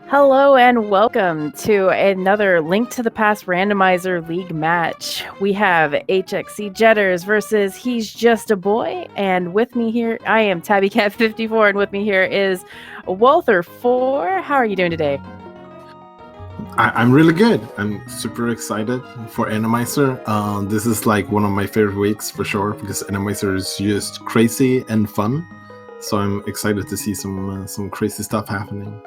Hello and welcome to another Link to the Past Randomizer League match. We have hXcjedders versus He's Just a Boy, and with me here, I am TabbyCat54, and with me here is Walther4. How are you doing today? I'm really good. I'm super excited for Randomizer. This is like one of my favorite weeks for sure because Randomizer is just crazy and fun. So I'm excited to see some crazy stuff happening.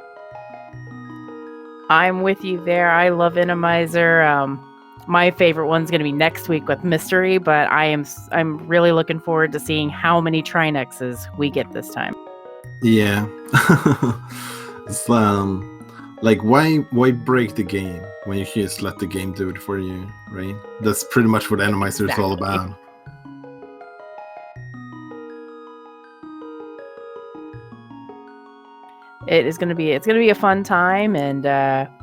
I'm with you there. I love Randomizer. My favorite one's going to be next week with Mystery, but I'm really looking forward to seeing how many Trinexes we get this time. Yeah, it's like why break the game when you just let the game do it for you, right? That's pretty much what Randomizer is all about. It's gonna be a fun time, and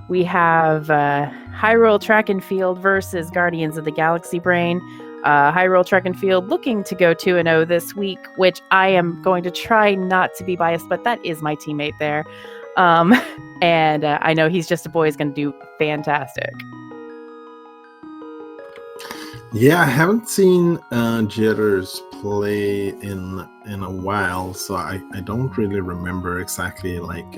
we have Hyrule Track and Field versus Guardians of the Galaxy Brain. Hyrule Track and Field looking to go 2-0 this week, which I am going to try not to be biased, but that is my teammate there. And I know He's Just a Boy is going to do fantastic. Yeah, I haven't seen Jedders play in a while, so I don't really remember exactly like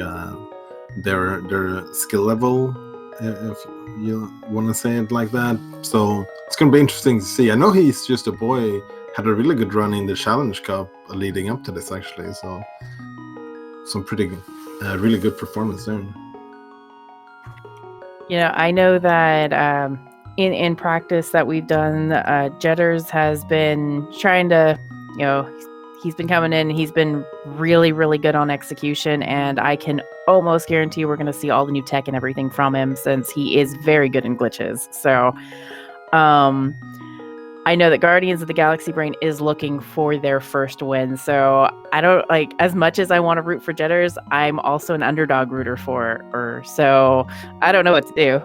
their skill level, if you want to say it like that. So it's gonna be interesting to see. I know He's Just a Boy had a really good run in the Challenge Cup leading up to this actually, so some pretty really good performance there. You know, I know that in practice that we've done, Jedders has been trying to, you know, he's been coming in, he's been really, really good on execution, and I can almost guarantee we're going to see all the new tech and everything from him since he is very good in glitches. So, I know that Guardians of the Galaxy Brain is looking for their first win. So I don't like, as much as I want to root for Jedders, I'm also an underdog rooter for her. So I don't know what to do.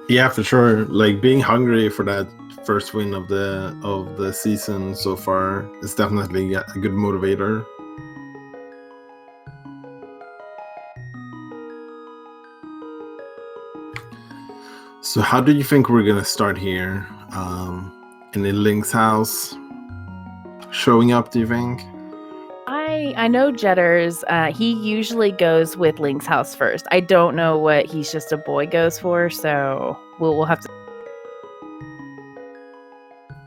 Yeah, for sure. Like being hungry for that first win of the season so far is definitely a good motivator. So how do you think we're gonna start here? In Link's house showing up, do you think? I know Jedders, he usually goes with Link's house first. I don't know what He's Just a Boy goes for, so we'll have to.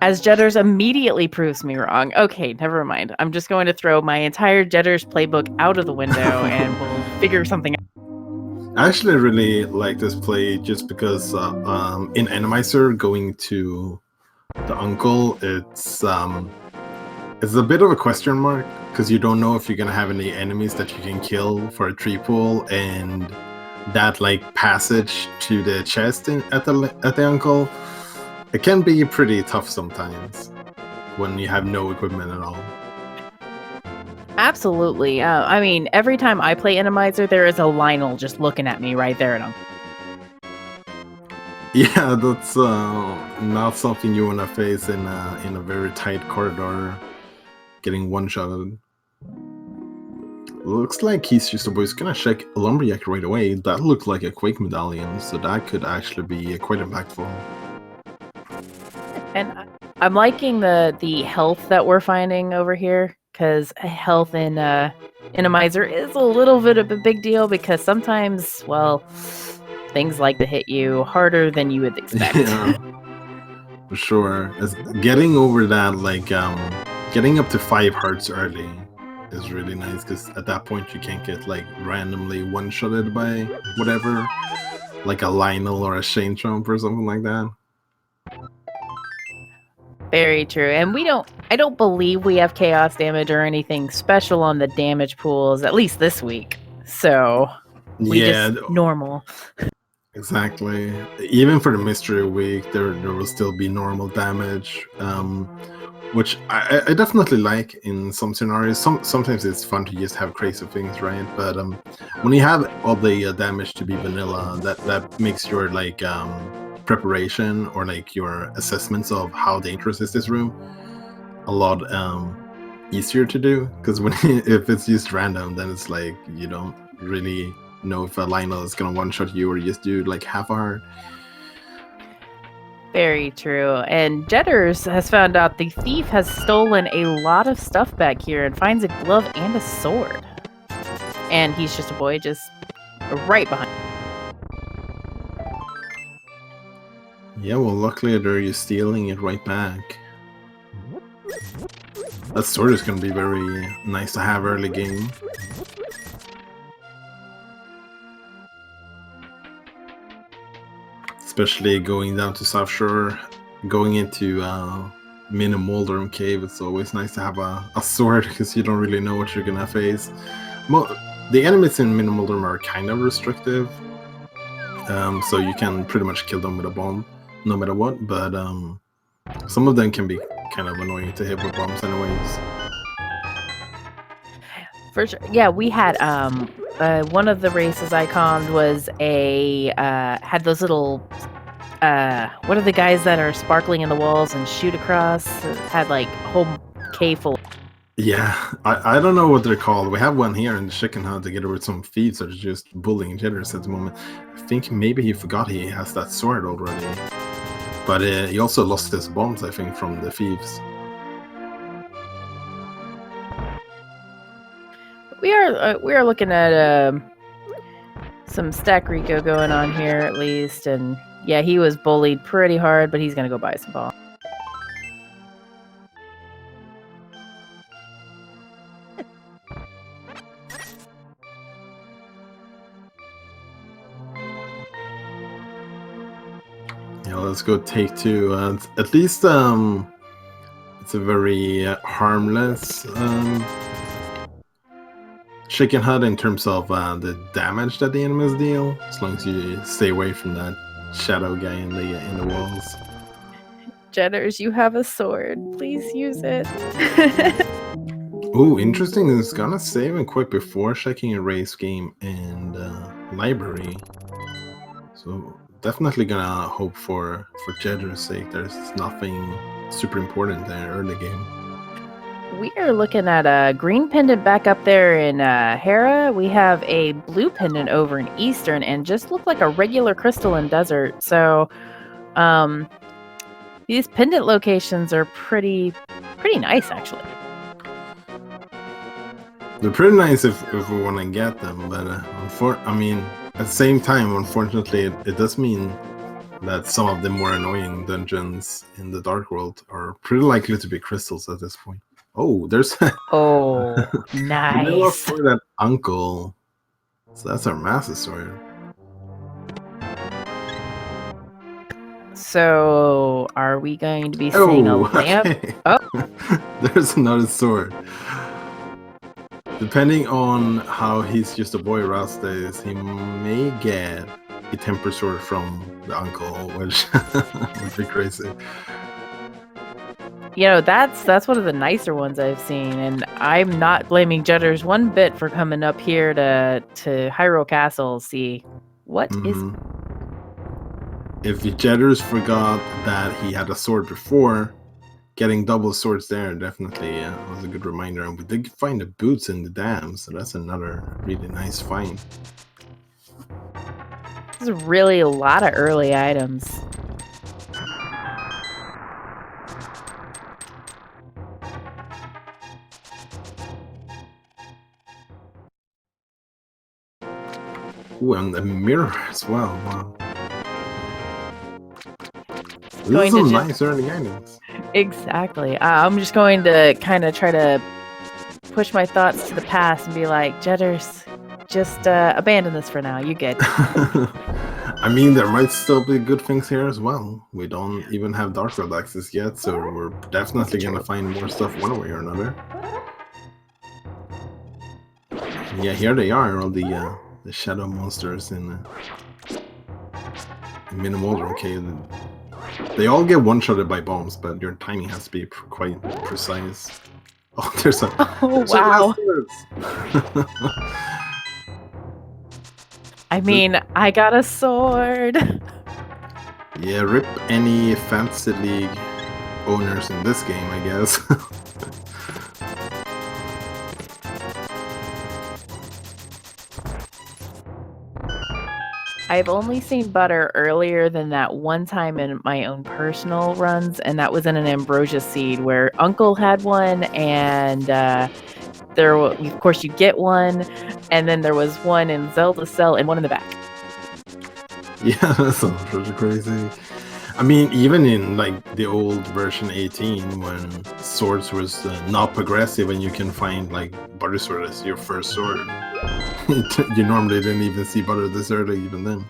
As Jedders immediately proves me wrong. Okay, never mind. I'm just going to throw my entire Jedders playbook out of the window and we'll figure something out. I actually really like this play just because in Randomizer going to the uncle, it's a bit of a question mark because you don't know if you're gonna have any enemies that you can kill for a tree pull, and that like passage to the chest at the uncle, it can be pretty tough sometimes when you have no equipment at all. Absolutely. I mean, every time I play Randomizer, there is a Lionel just looking at me right there at him. Yeah, that's not something you want to face in a very tight corridor, getting one-shotted. Looks like He's Just a Boy is gonna check Lumberjack right away. That looked like a Quake medallion, so that could actually be quite impactful. And I'm liking the health that we're finding over here, because health in Randomizer is a little bit of a big deal because sometimes, well, things like to hit you harder than you would expect. Yeah, for sure. As getting over that, like getting up to 5 hearts early is really nice because at that point you can't get like randomly one-shotted by whatever, like a Lionel or a Shane Trump or something like that. Very true. And I don't believe we have chaos damage or anything special on the damage pools, at least this week. So we just normal. Exactly. Even for the mystery week, there will still be normal damage, which I definitely like in some scenarios. Sometimes it's fun to just have crazy things, right? But when you have all the damage to be vanilla, that makes your like preparation or like your assessments of how dangerous is this room a lot easier to do, because when if it's just random, then it's like you don't really know if a Lionel is gonna one-shot you or just do like half a heart. Very true. And Jedders has found out the thief has stolen a lot of stuff back here and finds a glove and a sword. And he's just a boy, just right behind. Yeah, well, luckily they're just stealing it right back. That sword is gonna be very nice to have early game. Especially going down to South Shore, going into Minimuldrum Cave, it's always nice to have a sword because you don't really know what you're gonna face. The enemies in Minimuldrum are kind of restrictive, so you can pretty much kill them with a bomb, no matter what, but some of them can be kind of annoying to hit with bombs anyways. For sure. Yeah, we had one of the races I commed was had those little what are the guys that are sparkling in the walls and shoot across? It had like a whole cave full. Yeah, I don't know what they're called. We have one here in the chicken hut together with some thieves that are just bullying Jedders at the moment. I think maybe he forgot he has that sword already. But he also lost his bombs, I think, from the thieves. We are looking at some stack Rico going on here at least, and yeah, he was bullied pretty hard, but he's gonna go buy some bombs. Yeah, let's go take two. At least it's a very harmless chicken hut in terms of the damage that the enemies deal, as long as you stay away from that shadow guy in the walls. Jedders, you have a sword. Please use it. Ooh, interesting. It's gonna save and quit before checking a race game and library. So definitely gonna hope for Jedders' sake there's nothing super important there early game. We are looking at a green pendant back up there in Hera. We have a blue pendant over in Eastern, and just look like a regular crystal in Desert. So, these pendant locations are pretty nice, actually. They're pretty nice if we want to get them, but I mean, at the same time, unfortunately, it does mean that some of the more annoying dungeons in the Dark World are pretty likely to be crystals at this point. Oh, there's oh, nice for that uncle. So that's our master sword. So, are we going to be seeing a lamp? Okay. Oh, there's another sword. Depending on how he's just a boy Rust is, he may get a temper sword from the uncle, which would be crazy. You know, that's one of the nicer ones I've seen, and I'm not blaming Jedders one bit for coming up here to Hyrule Castle. See, what is? If Jedders forgot that he had a sword before, getting double swords there definitely was a good reminder. And we did find the boots in the dam, so that's another really nice find. There's really a lot of early items. Ooh, and the mirror as well. Wow. This is some nice early items. Exactly. I'm just going to kind of try to push my thoughts to the past and be like, Jedders, just abandon this for now. You're good. I mean, there might still be good things here as well. We don't even have Dark World access yet, so we're definitely going to find more stuff one way or another. Yeah, here they are, all the shadow monsters in Minimuldrum Cave. They all get one-shotted by bombs, but your timing has to be quite precise. Oh, there's a... Oh, wow. I mean, I got a sword. Yeah, rip any Fantasy League owners in this game, I guess. I've only seen butter earlier than that one time in my own personal runs, and that was in an ambrosia seed where Uncle had one, and of course you get one, and then there was one in Zelda Cell and one in the back. Yeah, that sounds really crazy. I mean, even in like the old version 18, when swords was not progressive, and you can find like butter sword as your first sword, you normally didn't even see butter this early, even then.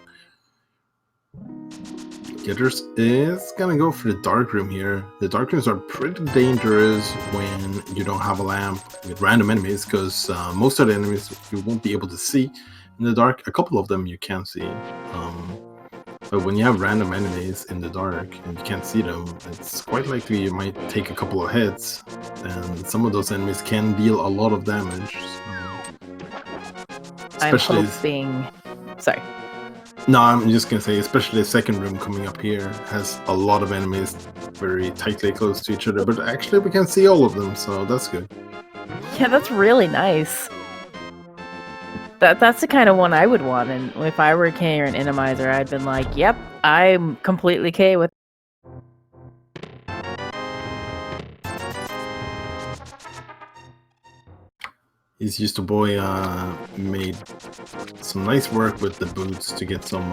Gedders is gonna go for the dark room here. The dark rooms are pretty dangerous when you don't have a lamp with random enemies, because most of the enemies you won't be able to see in the dark. A couple of them you can see. But when you have random enemies in the dark and you can't see them, it's quite likely you might take a couple of hits, and some of those enemies can deal a lot of damage. I'm hoping... Sorry. No, I'm just gonna say, especially the second room coming up here has a lot of enemies very tightly close to each other, but actually we can see all of them, so that's good. Yeah, that's really nice. That's the kind of one I would want, and if I were a K or an Randomizer, I'd been like, yep, I'm completely K with. hexjustaboy made some nice work with the boots to get some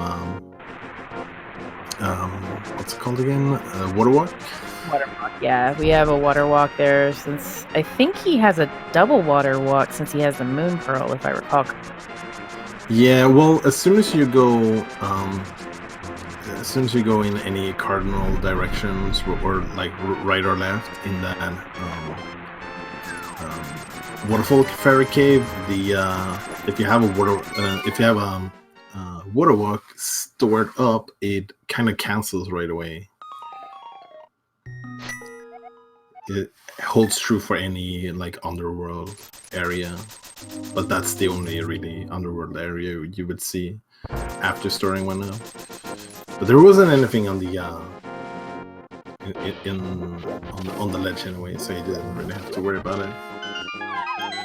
what's it called again? Water walk? Water walk, yeah. We have a water walk there since... I think he has a double water walk since he has the moon pearl, if I recall. Yeah, well, as soon as you go in any cardinal directions, or like right or left in that waterfall fairy cave, if you have a water walk stored up, it kind of cancels right away. It holds true for any like underworld area, but that's the only really underworld area you would see after storing one up. But there wasn't anything on the on the ledge anyway, so you didn't really have to worry about it.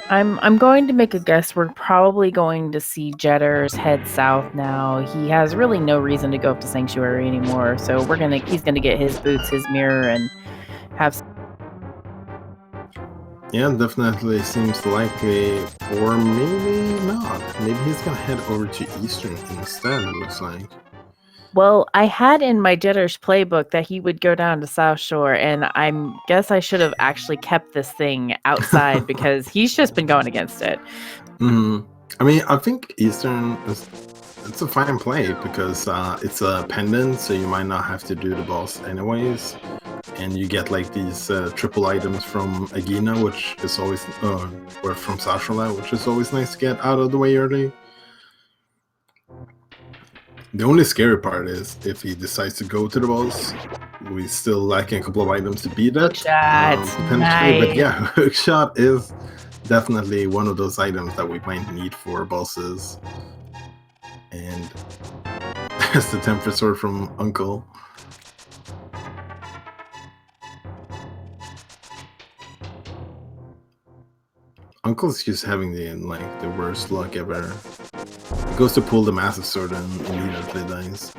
I'm going to make a guess. We're probably going to see Jedders head south now. He has really no reason to go up to Sanctuary anymore, so he's gonna get his boots, his mirror, and have. Yeah, definitely seems likely, or maybe not. Maybe he's gonna head over to Eastern instead, it looks like. Well, I had in my Jedders playbook that he would go down to South Shore, and I guess I should have actually kept this thing outside because he's just been going against it. I mean, I think Eastern it's a fine play because it's a pendant, so you might not have to do the boss anyways. And you get like these triple items from Agina, which is always, or from Sashala, which is always nice to get out of the way early. The only scary part is if he decides to go to the boss, we still lacking a couple of items to beat it. Potentially, nice. But yeah, hookshot is definitely one of those items that we might need for bosses. And there's the temper sword from Uncle. Uncle's just having the worst luck ever. He goes to pull the massive sword and immediately dies.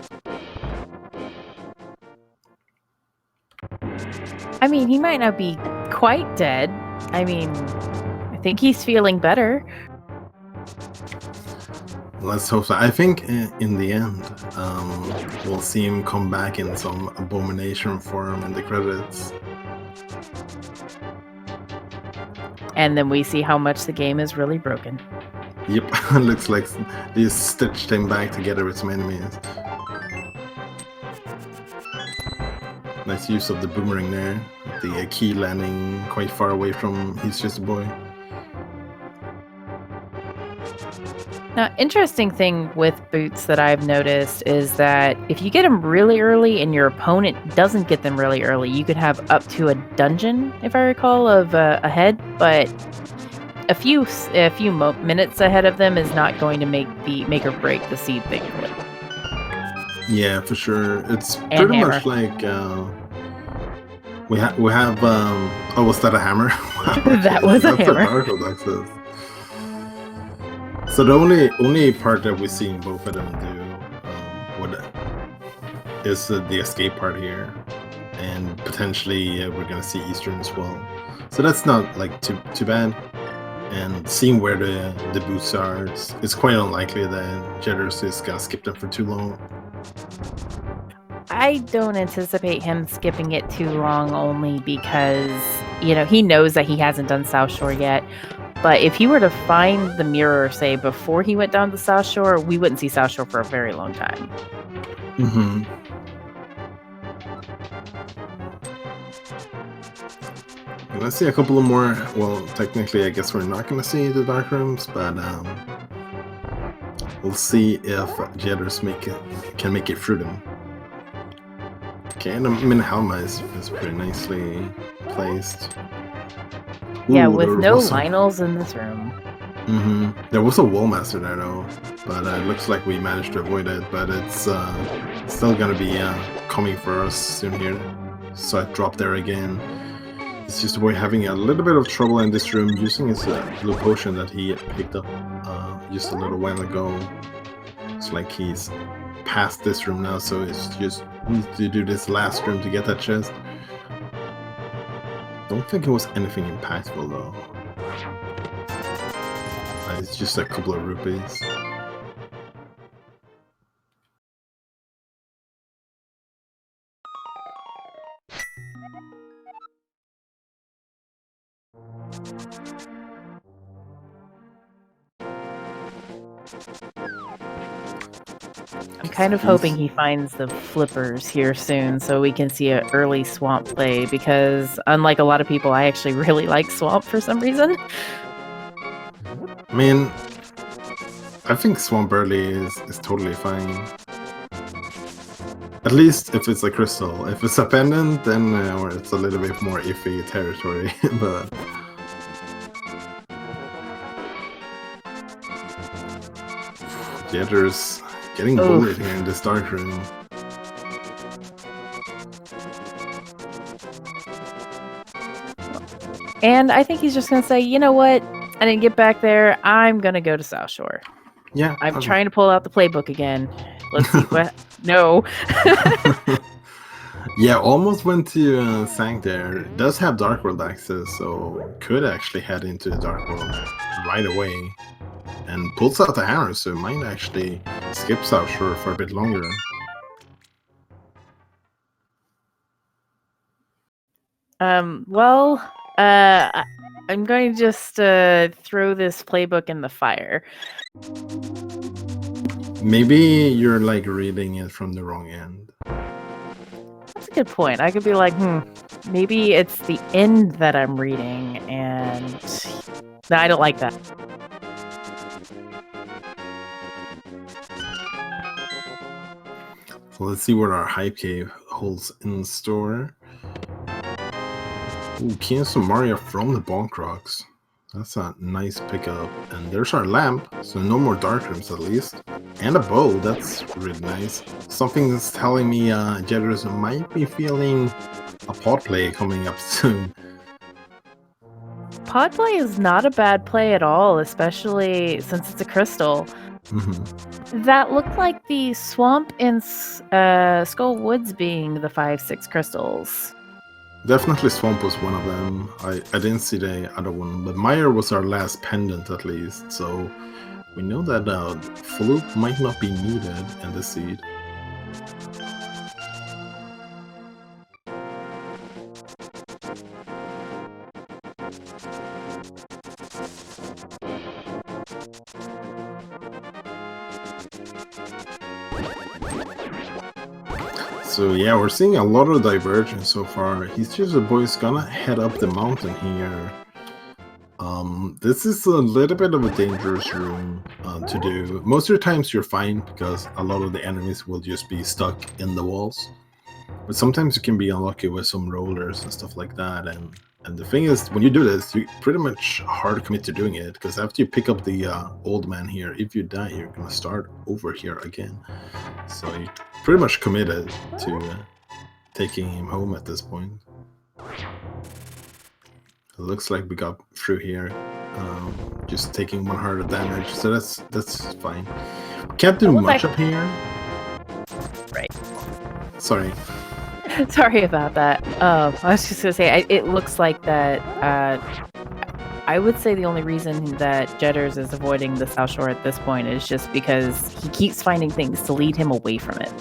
I mean, he might not be quite dead. I mean, I think he's feeling better. Let's hope so. I think in the end, we'll see him come back in some abomination form in the credits. And then we see how much the game is really broken. Yep, looks like they stitched him back together with some enemies. Nice use of the boomerang there. The key landing quite far away from hexjustaboy. Now, interesting thing with boots that I've noticed is that if you get them really early and your opponent doesn't get them really early, you could have up to a dungeon, if I recall, of ahead, but a few minutes ahead of them is not going to make or break the seed thing. Yeah, for sure. It's pretty much like we have oh, was that a hammer? Wow, that was a hammer. That's what so the only part that we've seen both of them do is the escape part here, and potentially we're gonna see Eastern as well. So that's not like too bad. And seeing where the boots are, it's quite unlikely that Jedders is gonna skip them for too long. I don't anticipate him skipping it too long, only because, you know, he knows that he hasn't done South Shore yet. But if he were to find the mirror, say, before he went down to South Shore, we wouldn't see South Shore for a very long time. Mm-hmm. Let's see a couple of more. Well, technically, I guess we're not going to see the dark rooms, but we'll see if Jedders can make it through them. Okay, and Minhelma is pretty nicely placed. Yeah, Ooh, with there no was Lionels in this room. Mm-hmm. There was a Wallmaster there though, but it looks like we managed to avoid it. But it's still gonna be coming for us soon here. So I dropped there again. It's just a boy having a little bit of trouble in this room using his blue potion that he picked up just a little while ago. It's like he's past this room now, so it's just needs to do this last room to get that chest. Don't think it was anything impactful though. It's just a couple of rupees. I'm kind of hoping he finds the flippers here soon so we can see an early swamp play, because unlike a lot of people, I actually really like swamp for some reason. I mean, I think swamp early is totally fine. At least if it's a crystal. If it's a pendant, then it's a little bit more iffy territory. But Jedders getting bullied here in this dark room. And I think he's just going to say, you know what? I didn't get back there. I'm going to go to South Shore. Yeah. I'm trying to pull out the playbook again. Let's see what... No. Yeah, almost went to Sank there. It does have Dark World access, so could actually head into the Dark World right away. And pulls out the hammer, so it might actually skip South Shore for a bit longer. Well, I'm going to just throw this playbook in the fire. Maybe you're like reading it from the wrong end. That's a good point. I could be like, maybe it's the end that I'm reading, and no, I don't like that. So let's see what our Hype Cave holds in store. Ooh, Kienzo Maria from the Bonk Rocks. That's a nice pickup. And there's our lamp, so no more dark rooms at least. And a bow, that's really nice. Something that's telling me Jedders might be feeling a pod play coming up soon. Pod play is not a bad play at all, especially since it's a crystal. That looked like the swamp in Skull Woods being the 5-6 crystals. Definitely Swamp was one of them. I didn't see the other one, but Meyer was our last pendant at least, so we know that Floop might not be needed in the seed. So yeah, we're seeing a lot of divergence so far. He's just a boy's gonna head up the mountain here. This is a little bit of a dangerous room to do. Most of the times you're fine because a lot of the enemies will just be stuck in the walls. But sometimes you can be unlucky with some rollers and stuff like that. And the thing is, when you do this, you pretty much hard commit to doing it, because after you pick up the old man here, if you die, you're gonna start over here again. So you're pretty much committed to taking him home at this point. It looks like we got through here, just taking 100 damage, so that's fine. Can't do much up here. Sorry. Sorry about that. I was just gonna say, it looks like that. I would say the only reason that Jedders is avoiding the South Shore at this point is just because he keeps finding things to lead him away from it.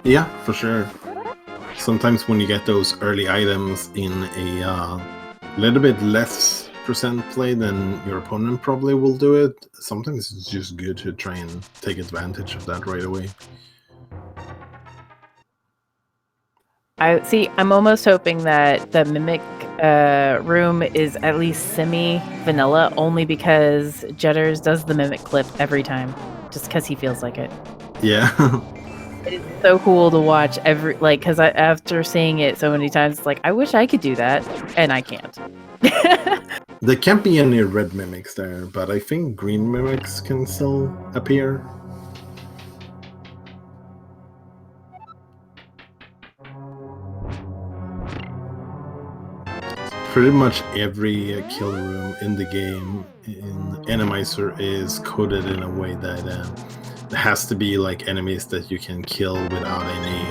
Yeah, for sure. Sometimes when you get those early items in a little bit less percent play than your opponent probably will do it, sometimes it's just good to try and take advantage of that right away. I'm almost hoping that the Mimic room is at least semi-vanilla, only because Jedders does the Mimic clip every time, just because he feels like it. Yeah. It's so cool to watch because after seeing it so many times, it's like, I wish I could do that, and I can't. There can't be any red mimics there, but I think green mimics can still appear. Pretty much every kill room in the game in Randomizer is coded in a way that it has to be like enemies that you can kill without any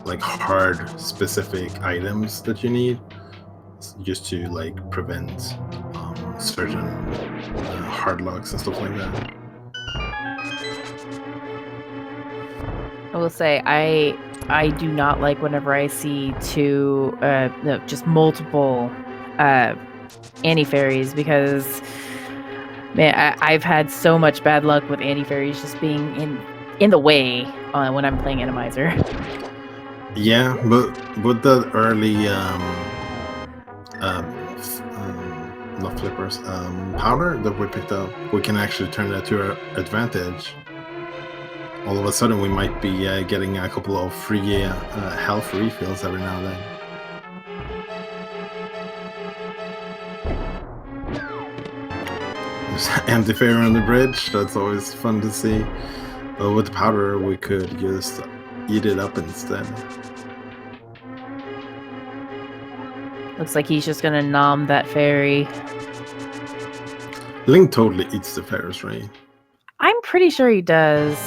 like hard specific items that you need, just to like prevent certain hard locks and stuff like that. I will say I do not like whenever I see just multiple anti-fairies, because man, I've had so much bad luck with anti-fairies just being in the way when I'm playing Randomizer. Yeah, but with the early not flippers, powder that we picked up, we can actually turn that to our advantage. All of a sudden we might be getting a couple of free health refills every now and then. There's empty fairy on the bridge, that's always fun to see. But with the powder we could just eat it up instead. Looks like he's just gonna nom that fairy. Link totally eats the fairies, right? I'm pretty sure he does.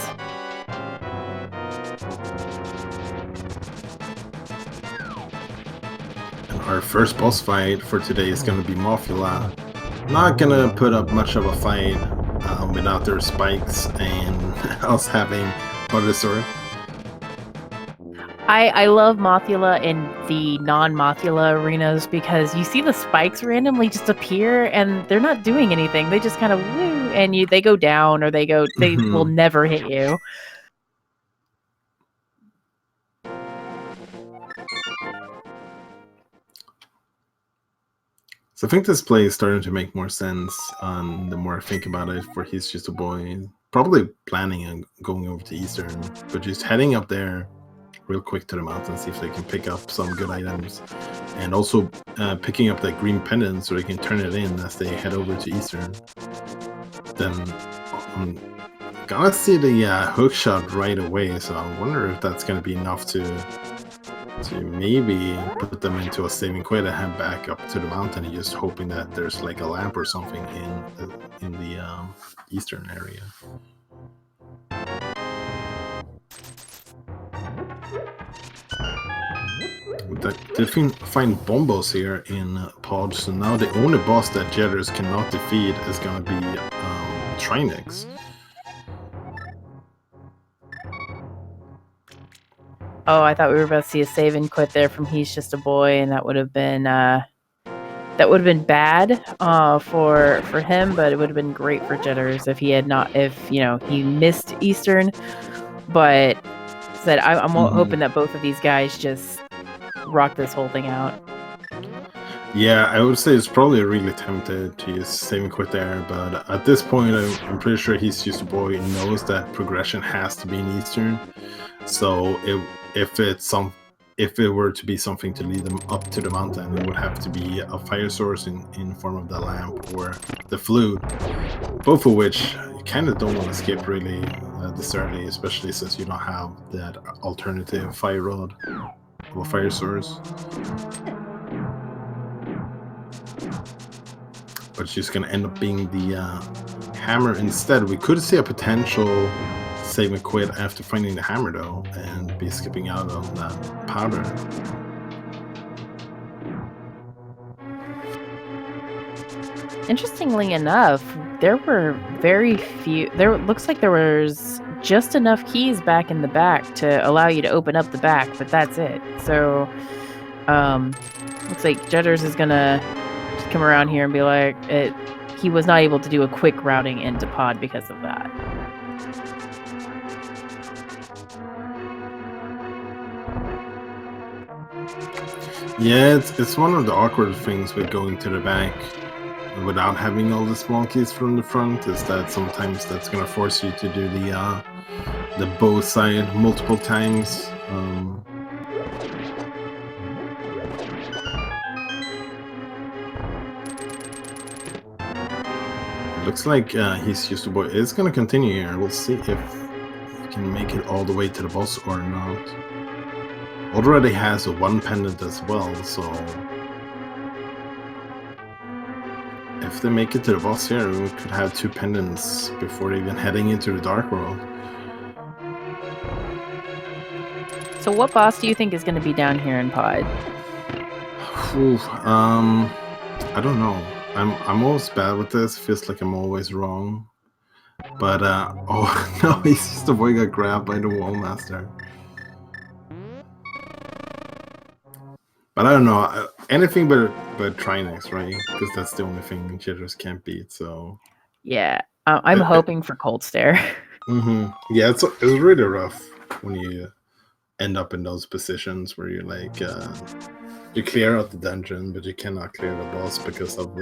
Our first boss fight for today is going to be Mothula. Not going to put up much of a fight without their spikes and us having Butter. I love Mothula in the non-Mothula arenas, because you see the spikes randomly just appear and they're not doing anything. They just kind of woo, and they go down, or they will never hit you. So I think this play is starting to make more sense the more I think about it, for He's Just a Boy. Probably planning on going over to Eastern, but just heading up there real quick to the mountain, see if they can pick up some good items. And also picking up that green pendant so they can turn it in as they head over to Eastern. Then I'm gonna see the hook shot right away, so I wonder if that's gonna be enough to maybe put them into a saving quit and head back up to the mountain, and just hoping that there's like a lamp or something in the eastern area. They find bombos here in Pod, so now the only boss that Jedders cannot defeat is gonna be Trinix. Oh, I thought we were about to see a save and quit there from He's Just a Boy, and that would have been bad for him, but it would have been great for Jedders if he had not, he missed Eastern. But said I'm hoping that both of these guys just rock this whole thing out. Yeah, I would say it's probably really tempted to use save and quit there, but at this point I'm pretty sure He's Just a Boy knows that progression has to be in Eastern. So if it were to be something to lead them up to the mountain, it would have to be a fire source in form of the lamp or the flute, both of which you kind of don't want to skip really this early, especially since you don't have that alternative fire rod or fire source. But it's just going to end up being the hammer instead. We could see a potential save and quit after finding the hammer though, and be skipping out on that powder. Interestingly enough, there were very few. There looks like there was just enough keys back in the back to allow you to open up the back, but that's it. So, looks like Jedders is gonna just come around here and be like, he was not able to do a quick routing into pod because of that. Yeah, it's one of the awkward things with going to the back without having all the small keys from the front, is that sometimes that's gonna force you to do the bow side multiple times. Looks like hexjustaboy is gonna continue here. We'll see if he can make it all the way to the boss or not. Already has a 1 pendant as well, so if they make it to the boss here, we could have 2 pendants before even heading into the Dark World. So what boss do you think is going to be down here in pod? Ooh, I don't know. I'm always bad with this. Feels like I'm always wrong. But oh no, hexjustaboy got grabbed by the wall master. But I don't know, anything but Trinex, right? Because that's the only thing hexjustaboy can't beat. So yeah, I'm hoping for Cold Stare. Yeah, it's really rough when you end up in those positions where you're like, you clear out the dungeon, but you cannot clear the boss because of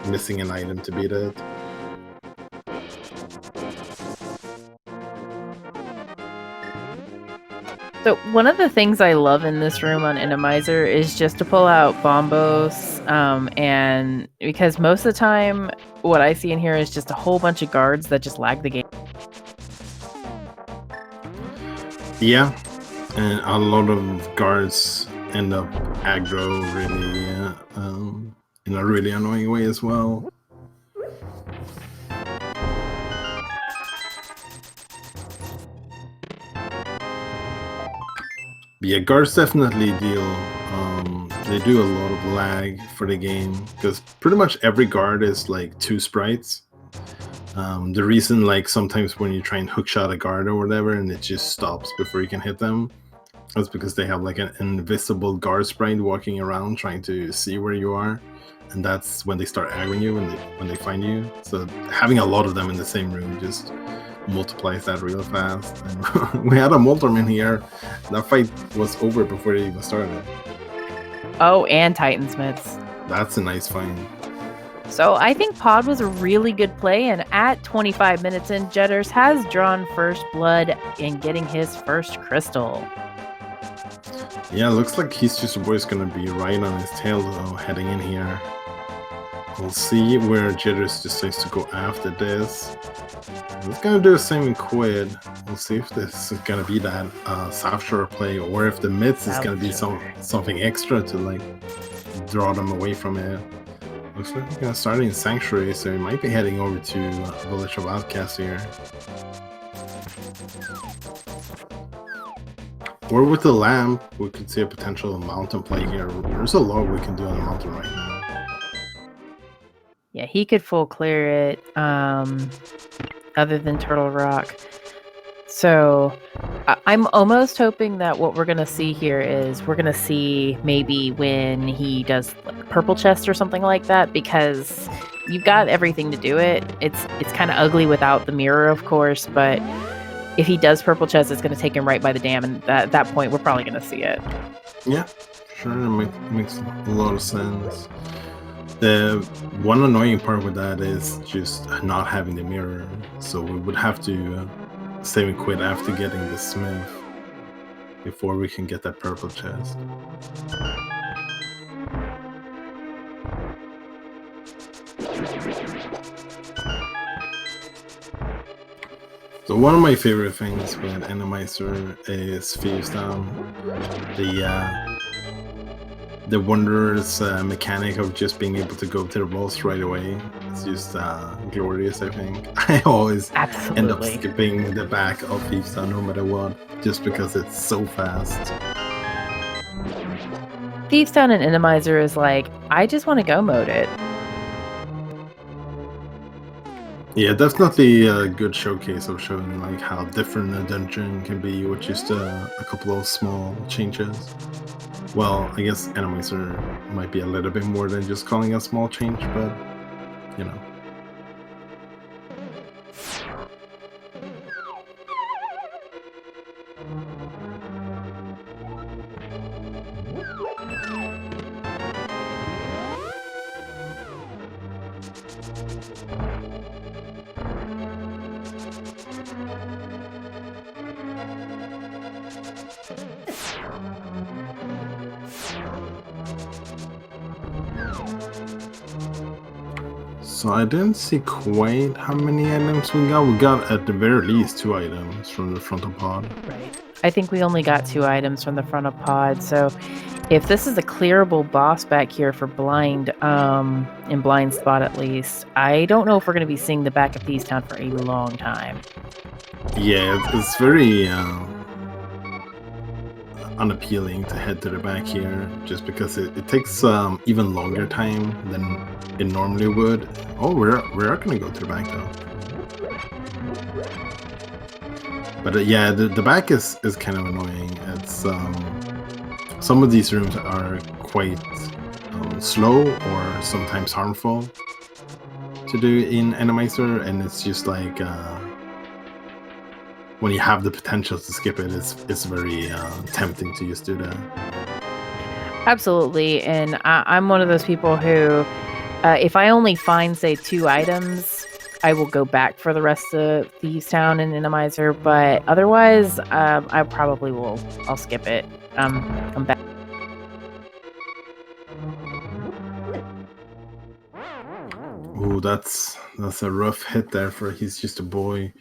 missing an item to beat it. So one of the things I love in this room on Randomizer is just to pull out bombos, and because most of the time what I see in here is just a whole bunch of guards that just lag the game. Yeah, and a lot of guards end up aggro really in a really annoying way as well. Yeah, guards definitely they do a lot of lag for the game, because pretty much every guard is like 2 sprites. The reason, like, sometimes when you try and hookshot a guard or whatever and it just stops before you can hit them, that's because they have like an invisible guard sprite walking around trying to see where you are, and that's when they start aggroing you when they find you. So having a lot of them in the same room just multiplies that real fast. And we had a Molterman here. That fight was over before it even started. Oh, and Titansmiths. That's a nice fight. So I think pod was a really good play, and at 25 minutes in, Jedders has drawn first blood in getting his first crystal. Yeah, looks like hexjustaboy is gonna be right on his tail though, heading in here. We'll see where Jedders decides to go after this. He's gonna do the same in quid. We'll see if this is gonna be that South Shore play, or if the mids is gonna be something extra to like draw them away from it. Looks like he's gonna start in Sanctuary, so he might be heading over to Village of Outcasts here. Or with the lamp, we could see a potential mountain play here. There's a lot we can do on the mountain right now. Yeah, he could full clear it, other than Turtle Rock. So I'm almost hoping that what we're going to see here is we're going to see maybe when he does like Purple Chest or something like that, because you've got everything to do it. It's kind of ugly without the mirror, of course, but if he does Purple Chest, it's going to take him right by the dam, and at that point, we're probably going to see it. Yeah, sure, it makes a lot of sense. The one annoying part with that is just not having the mirror, so we would have to save and quit after getting the smith before we can get that purple chest. So one of my favorite things with Randomizer is Fuse Down. the wondrous mechanic of just being able to go to the boss right away. It's just glorious, I think. I always end up Absolutely. skipping the back of Thieves Town no matter what, just because it's so fast. Thieves Town and Randomizer is like, I just want to go mode it. Yeah, definitely a good showcase of showing like how different a dungeon can be with just a couple of small changes. Well, I guess Randomizer might be a little bit more than just calling a small change, but you know. So I didn't see quite how many items we got. We got at the very least 2 items from the frontal pod. Right. I think we only got 2 items from the front of pod, so if this is a clearable boss back here for blind, in blind spot at least, I don't know if we're going to be seeing the back of Thieves Town for a long time. Yeah, it's very unappealing to head to the back here, just because it takes even longer time than it normally would. Oh, we are gonna go to the back though. But yeah, the back is kind of annoying. It's some of these rooms are quite slow or sometimes harmful to do in Randomizer, and it's just like when you have the potential to skip it, it's very tempting to just do that. Absolutely, and I'm one of those people who, if I only find, say, 2 items, I will go back for the rest of Thieves Town and Randomizer, but otherwise, I probably will. I'll skip it. I'm back. Ooh, that's a rough hit there for He's Just a Boy.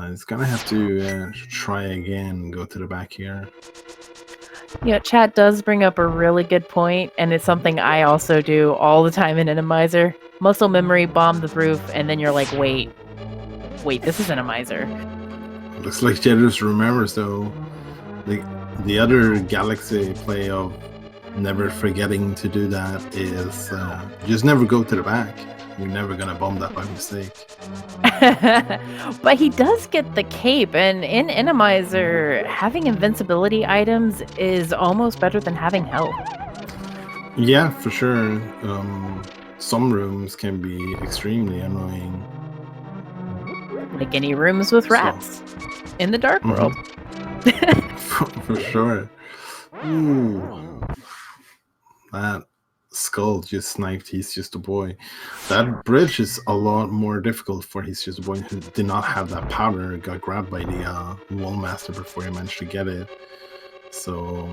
He's gonna have to try again and go to the back here. Yeah, chat does bring up a really good point, and it's something I also do all the time in Randomizer. Muscle memory, bomb the roof, and then you're like, wait, this is Randomizer. Looks like hexjustaboy remembers though. The other Galaxy play of never forgetting to do that is just never go to the back. You're never gonna bomb that by mistake. But he does get the cape, and in Randomizer, having invincibility items is almost better than having health. Yeah, for sure. Some rooms can be extremely annoying. Like any rooms with rats in the dark world. For sure. Ooh. That skull just sniped He's Just a Boy. That bridge is a lot more difficult for He's Just a Boy, who did not have that powder, got grabbed by the wall master before he managed to get it. So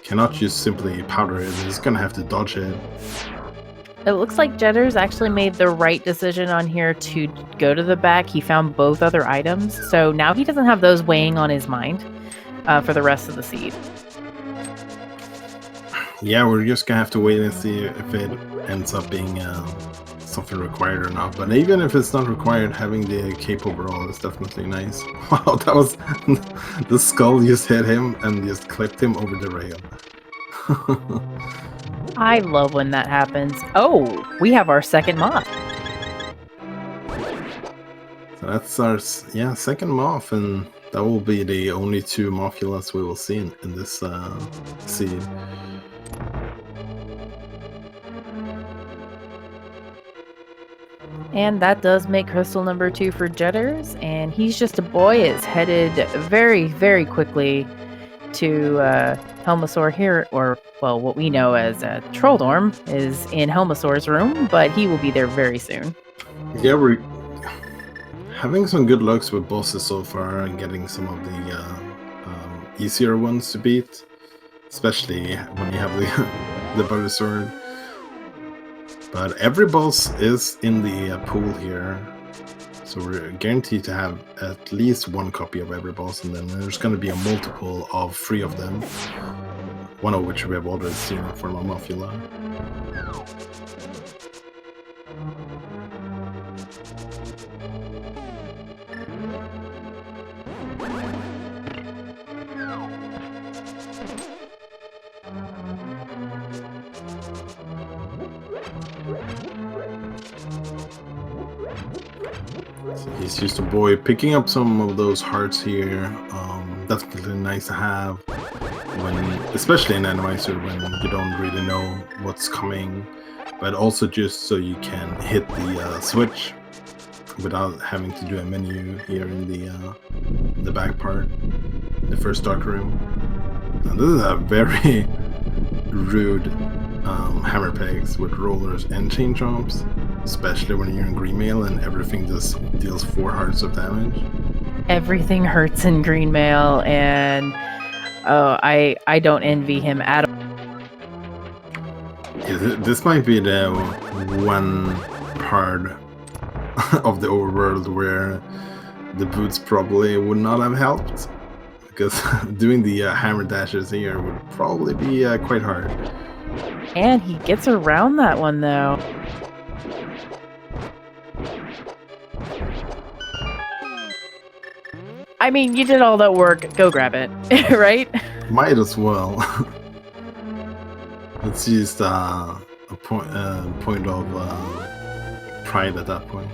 cannot just simply powder it, he's gonna have to dodge it. It looks like hexjustaboy actually made the right decision on here to go to the back. He found both other items, so now he doesn't have those weighing on his mind for the rest of the seed. Yeah, we're just gonna have to wait and see if it ends up being something required or not. But even if it's not required, having the cape overall is definitely nice. Wow, that was the skull just hit him and just clipped him over the rail. I love when that happens. Oh, we have our second moth. So that's our second moth, and that will be the only 2 Mothulas we will see in this seed. And that does make crystal number 2 for hexjustaboy, and He's Just a Boy is headed very, very quickly to Helmasaur here, or, well, what we know as Trolldorm is in Helmasaur's room, but he will be there very soon. Yeah, we're having some good looks with bosses so far and getting some of the easier ones to beat, especially when you have the butter sword. But every boss is in the pool here, so we're guaranteed to have at least 1 copy of every boss, and then there's going to be a multiple of 3 of them. one of which we have already seen in Forma Mafia. So he's just a boy picking up some of those hearts here. Definitely nice to have when, especially in Randomizer, when you don't really know what's coming, but also just so you can hit the switch without having to do a menu here in the back part, the first dark room. And this is a very rude hammer pegs with rollers and chain jumps, especially when you're in green mail and everything just deals 4 hearts of damage. Everything hurts in green mail, and I don't envy him at all. Yeah, this might be the one part of the overworld where the boots probably would not have helped, because doing the hammer dashes here would probably be quite hard. And he gets around that one, though. I mean, you did all that work. Go grab it, right? Might as well. It's just a point of pride at that point.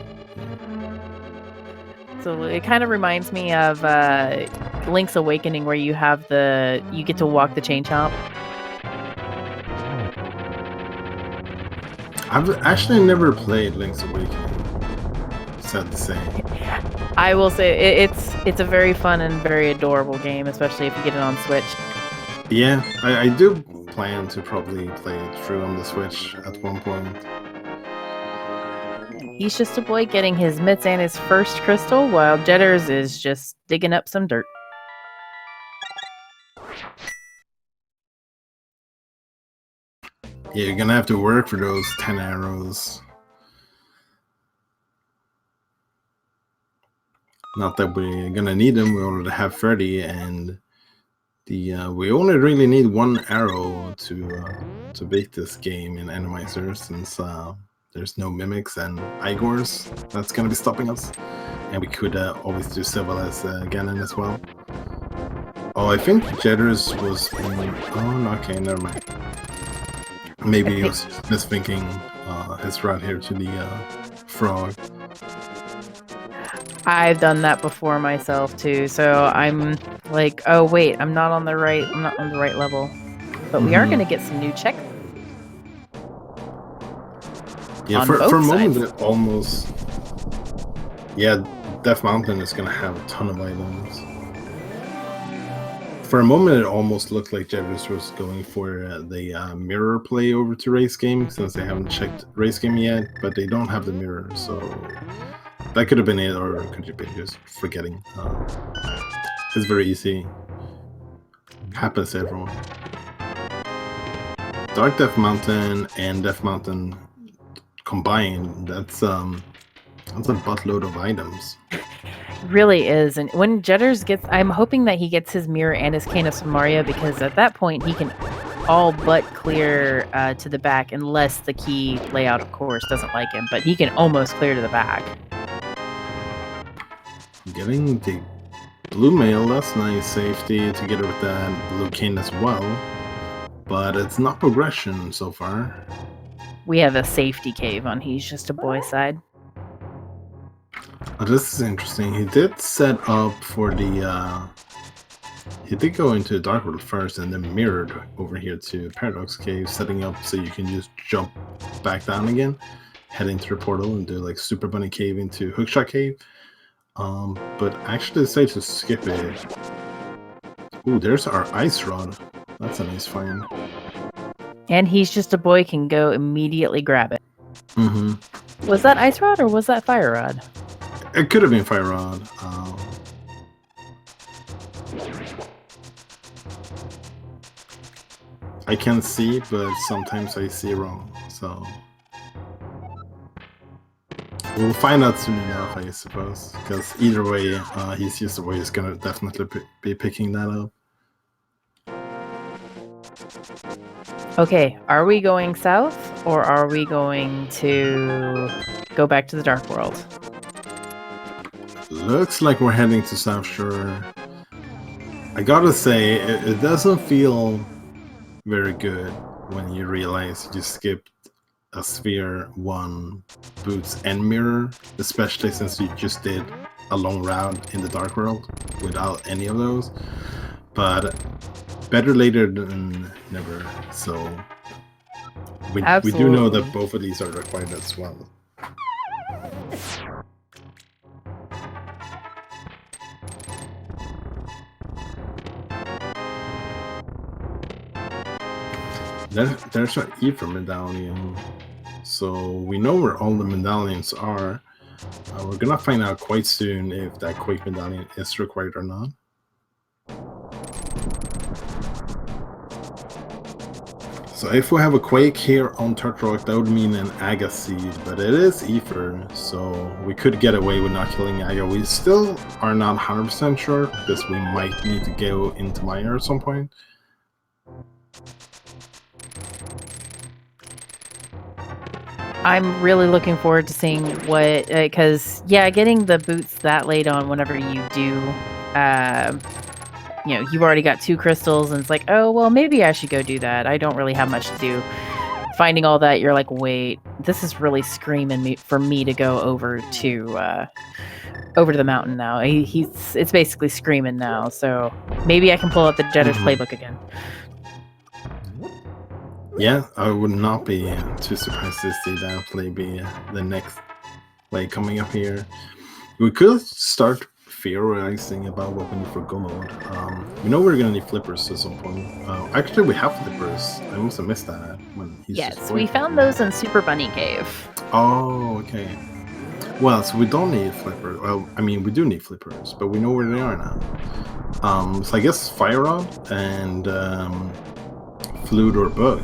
So it kind of reminds me of Link's Awakening, where you get to walk the chain chomp. I've actually never played Link's Awakening. Sad to say. I will say it's a very fun and very adorable game, especially if you get it on Switch. Yeah, I do plan to probably play it through on the Switch at one point. He's just a boy getting his mitts and his first crystal, while Jedders is just digging up some dirt. Yeah, you're gonna have to work for those 10 arrows. Not that we're gonna need them, we already have 30, and we only really need 1 arrow to beat this game in Randomizer, since there's no mimics and Igors that's gonna be stopping us. And we could always do Civil as Ganon as well. Oh, I think Jedders was in... Oh, no, okay, never mind. Maybe he was just thinking his route here to the frog. I've done that before myself too, so I'm like, oh wait, I'm not on the right level. But we are going to get some new checks. Yeah, for a moment it almost... Yeah, Death Mountain is going to have a ton of items. For a moment it almost looked like Jedders was going for the mirror play over to Race Game, since they haven't checked Race Game yet, but they don't have the mirror, so... That could have been it, or could you be just forgetting? It's very easy. Happens to everyone. Dark Death Mountain and Death Mountain combined, that's a buttload of items. Really is, and when Jedders gets, I'm hoping that he gets his mirror and his Cane of Samaria, because at that point he can all but clear to the back, unless the key layout, of course, doesn't like him, but he can almost clear to the back. Getting the blue mail, that's nice safety together with that blue cane as well, but it's not progression so far. We have a safety cave on He's Just a Boy side. Oh, this is interesting. He did set up for the he did go into Dark World first and then mirrored over here to Paradox Cave, setting up so you can just jump back down again, head into the portal and do like Super Bunny Cave into Hookshot Cave. But actually decided to skip it. Ooh, there's our ice rod. That's a nice find. And He's Just a Boy can go immediately grab it. Mm-hmm. Was that ice rod or was that fire rod? It could have been fire rod. I can see, but sometimes I see wrong, so... We'll find out soon enough, I suppose, because either way, He's Just a Boy is gonna definitely be picking that up. Okay, are we going south or are we going to go back to the Dark World? Looks like we're heading to South Shore. I gotta say, it doesn't feel very good when you realize you skipped a sphere, one boots and mirror, especially since you just did a long route in the Dark World without any of those. But better later than never. So we do know that both of these are required as well. There's an Ether medallion, so we know where all the medallions are. We're gonna find out quite soon if that Quake medallion is required or not. So if we have a Quake here on Turtle Rock, that would mean an Aga seed, but it is Ether, so we could get away with not killing Aga. We still are not 100% sure, because we might need to go into Maya at some point. I'm really looking forward to seeing what, because yeah, getting the boots that late on whenever you do, you know, you've already got 2 crystals and it's like, oh, well, maybe I should go do that. I don't really have much to do. Finding all that, you're like, wait, this is really screaming for me to go over to the mountain now. It's basically screaming now, so maybe I can pull out the Jedders playbook again. Yeah, I would not be too surprised to see that play be the next play coming up here. We could start theorizing about what we need for go mode. We know we're going to need flippers at some point. Actually, we have flippers. I must have missed that when he's Yes, we found those in Super Bunny Cave. Oh, okay. Well, so we don't need flippers. Well, I mean, we do need flippers, but we know where they are now. So I guess Fire Rod and Flute or Book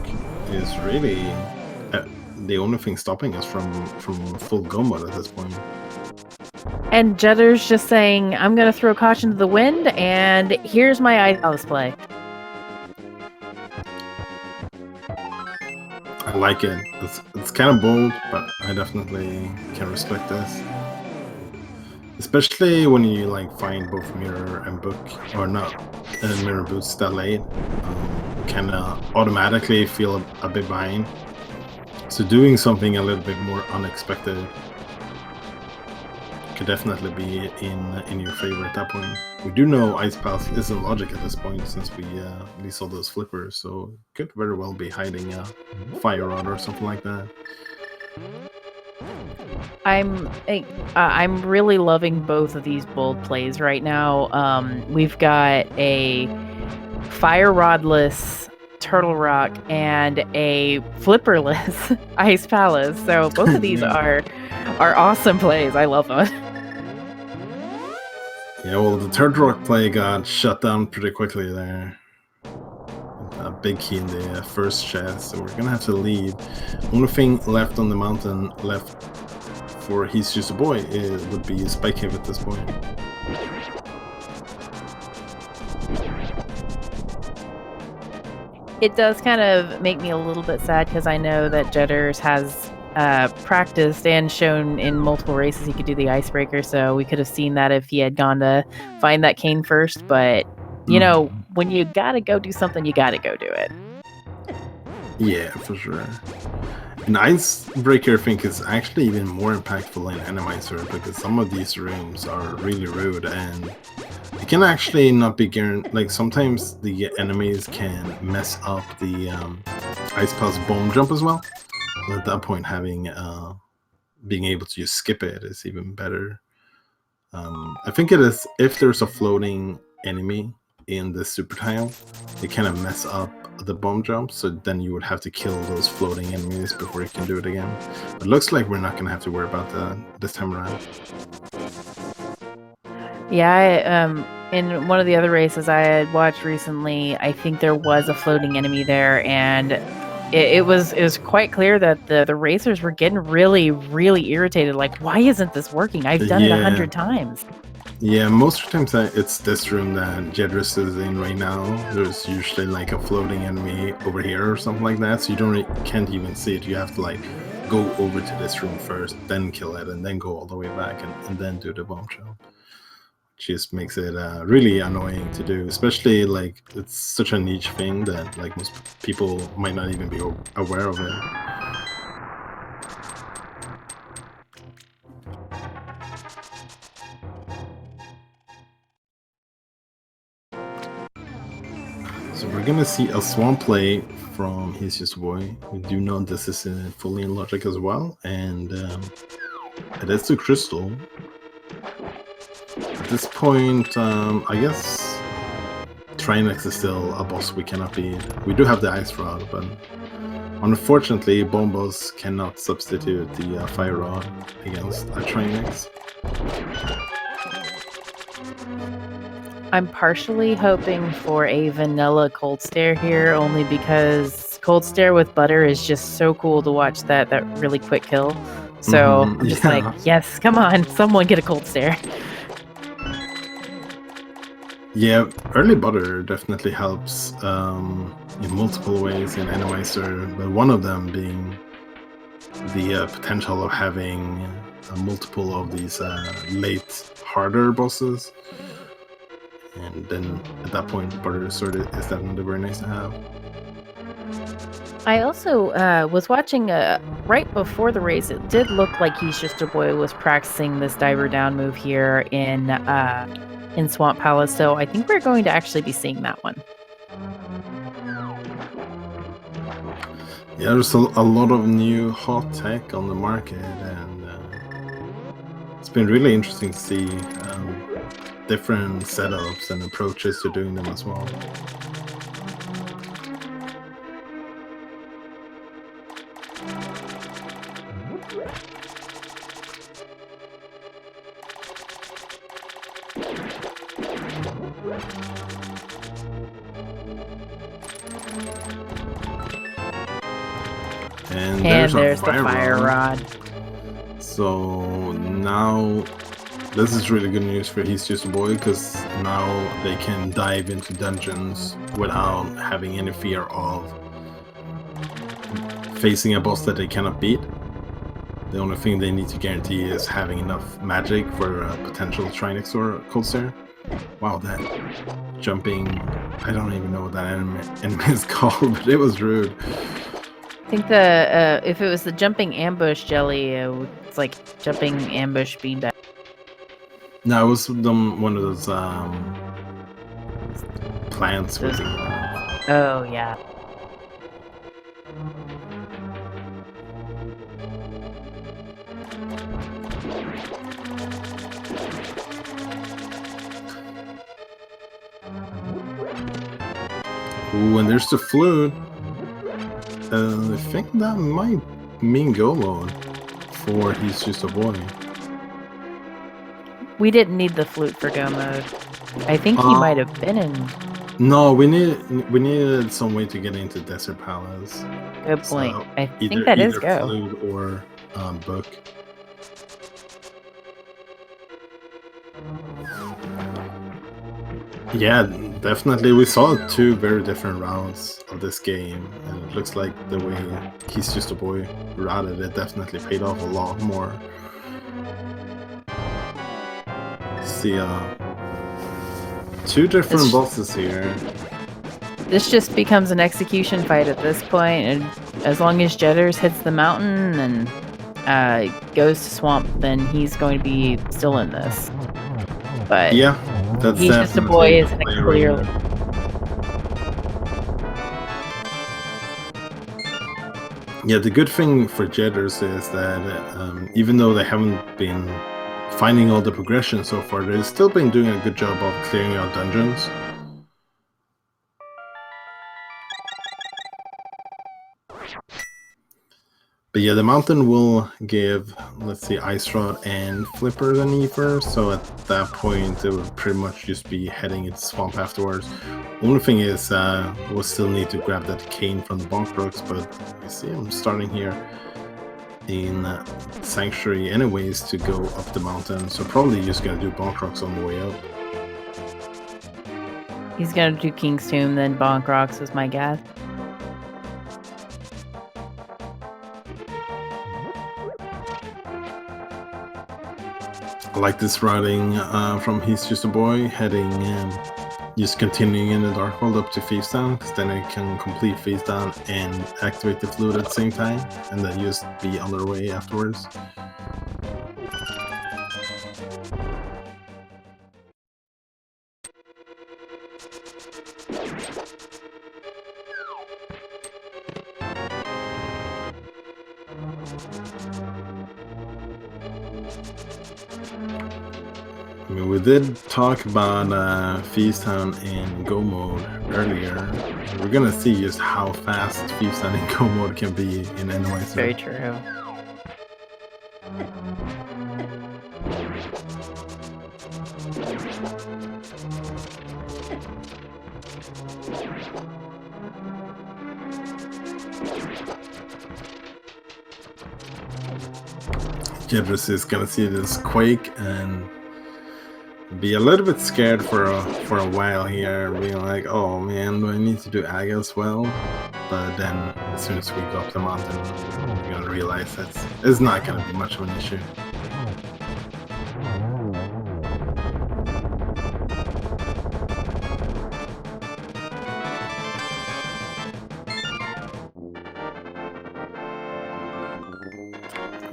is really the only thing stopping us from full go mode at this point. And Jedders just saying, I'm going to throw caution to the wind, and here's my ice display. I like it. It's kind of bold, but I definitely can respect this. Especially when you like find both mirror and book, or not, mirror boots that late. Kind of automatically feel a bit behind. So doing something a little bit more unexpected could definitely be in your favor at that point. We do know Ice Palace isn't logic at this point since we saw those flippers, so it could very well be hiding a Fire Rod or something like that. I'm really loving both of these bold plays right now. We've got a Fire Rodless Turtle Rock and a flipperless Ice Palace. So both of these are awesome plays. I love them. Yeah, well, the Turtle Rock play got shut down pretty quickly there. A big key in the first chest, so we're gonna have to leave. Only thing left on the mountain left for hesjustaboy would be Spike Cave at this point. It does kind of make me a little bit sad because I know that Jedders has practiced and shown in multiple races he could do the icebreaker, so we could have seen that if he had gone to find that cane first, but you know, when you gotta go do something, you gotta go do it. Yeah, for sure. An icebreaker, I think, is actually even more impactful in Randomizer because some of these rooms are really rude and it can actually not be guaranteed. Like sometimes the enemies can mess up the Ice Palace bomb jump as well. So at that point, having being able to just skip it is even better. I think it is if there's a floating enemy in the super tile, they kind of mess up the bomb jump, so then you would have to kill those floating enemies before you can do it again. But it looks like we're not going to have to worry about that this time around. Yeah, in one of the other races I had watched recently, I think there was a floating enemy there, and it was quite clear that the racers were getting really, really irritated. Like, why isn't this working? I've done it 100 times. Yeah, most of the times it's this room that Jedris is in right now. There's usually like a floating enemy over here or something like that, so you can't even see it. You have to like go over to this room first, then kill it, and then go all the way back and then do the bombshell. Just makes it really annoying to do, especially like it's such a niche thing that like most people might not even be aware of it. So we're gonna see a swamp play from hesjustaboy. We do know this is fully in logic as well, and it is the crystal. At this point, I guess Trinex is still a boss we cannot beat. We do have the ice rod, but unfortunately, Bombos cannot substitute the fire rod against a Trinex. I'm partially hoping for a vanilla cold stare here, only because cold stare with butter is just so cool to watch that really quick kill. So I'm just like, yes, come on, someone get a cold stare. Yeah, early butter definitely helps in multiple ways in Randomizer, but one of them being the potential of having multiple of these late harder bosses. And then at that point, butter sort of is definitely very nice to have. I also was watching right before the race. It did look like hesjustaboy was practicing this diver down move here in Swamp Palace. So I think we're going to actually be seeing that one. Yeah, there's a lot of new hot tech on the market, and it's been really interesting to see different setups and approaches to doing them as well. And there's the fire rod. So now this is really good news for hesjustaboy, because now they can dive into dungeons without having any fear of facing a boss that they cannot beat. The only thing they need to guarantee is having enough magic for a potential Trinex or cold stare. Wow, that jumping, I don't even know what that enemy is called, but it was rude. I think if it was the jumping ambush jelly, it's like jumping ambush beanbag. No, it was one of those plants. Oh, yeah. Ooh, and there's the flute. I think that might mean go mode for hesjustaboy. We didn't need the flute for go mode. I think he might have been in. No, we needed some way to get into Desert Palace. Good point. So I think that is go. Flute or book. Yeah, definitely. We saw two very different rounds of this game, and it looks like the way hesjustaboy routed it definitely paid off a lot more. See, two different bosses here. This just becomes an execution fight at this point, and as long as Hexcjedders hits the mountain and goes to swamp, then he's going to be still in this. But yeah, that's hesjustaboy isn't clearly. Yeah, the good thing for Hexcjedders is that even though they haven't been finding all the progression so far, they've still been doing a good job of clearing out dungeons. But yeah, the mountain will give, let's see, Ice Rod and Flipper an Ether, so at that point it would pretty much just be heading into Swamp afterwards. Only thing is, we'll still need to grab that cane from the Bonk Brooks, but you see I'm starting here. in Sanctuary anyways to go up the mountain, so probably just gonna do bonk rocks on the way up. He's gonna do King's Tomb, then Bonk Rocks was my guess. I like this routing from He's Just a Boy, heading just continuing in the Dark World up to Thieves Town, because then I can complete Thieves Town and activate the flute at the same time, and then just be on their way afterwards. I mean, we did talk about Thieves Town in Go mode earlier. We're gonna see just how fast Thieves Town in Go mode can be in Randomizer. Very true. hXcjedders is gonna see this quake and be a little bit scared for a while here, being like, oh man, do I need to do Ag as well? But then as soon as we go up the mountain, we're gonna realize it's not gonna be much of an issue.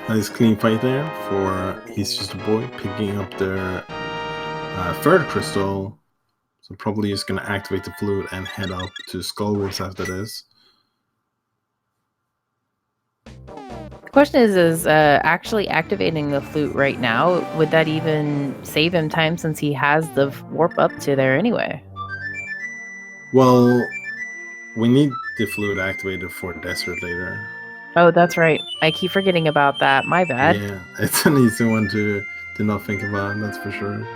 Nice clean fight there for He's Just a Boy, picking up their third crystal. So probably just gonna activate the flute and head up to Skullwolves after this. The question is actually activating the flute right now, would that even save him time since he has the warp up to there anyway? Well, we need the flute activated for Desert later. Oh, that's right. I keep forgetting about that. My bad. Yeah, it's an easy one to not think about, that's for sure.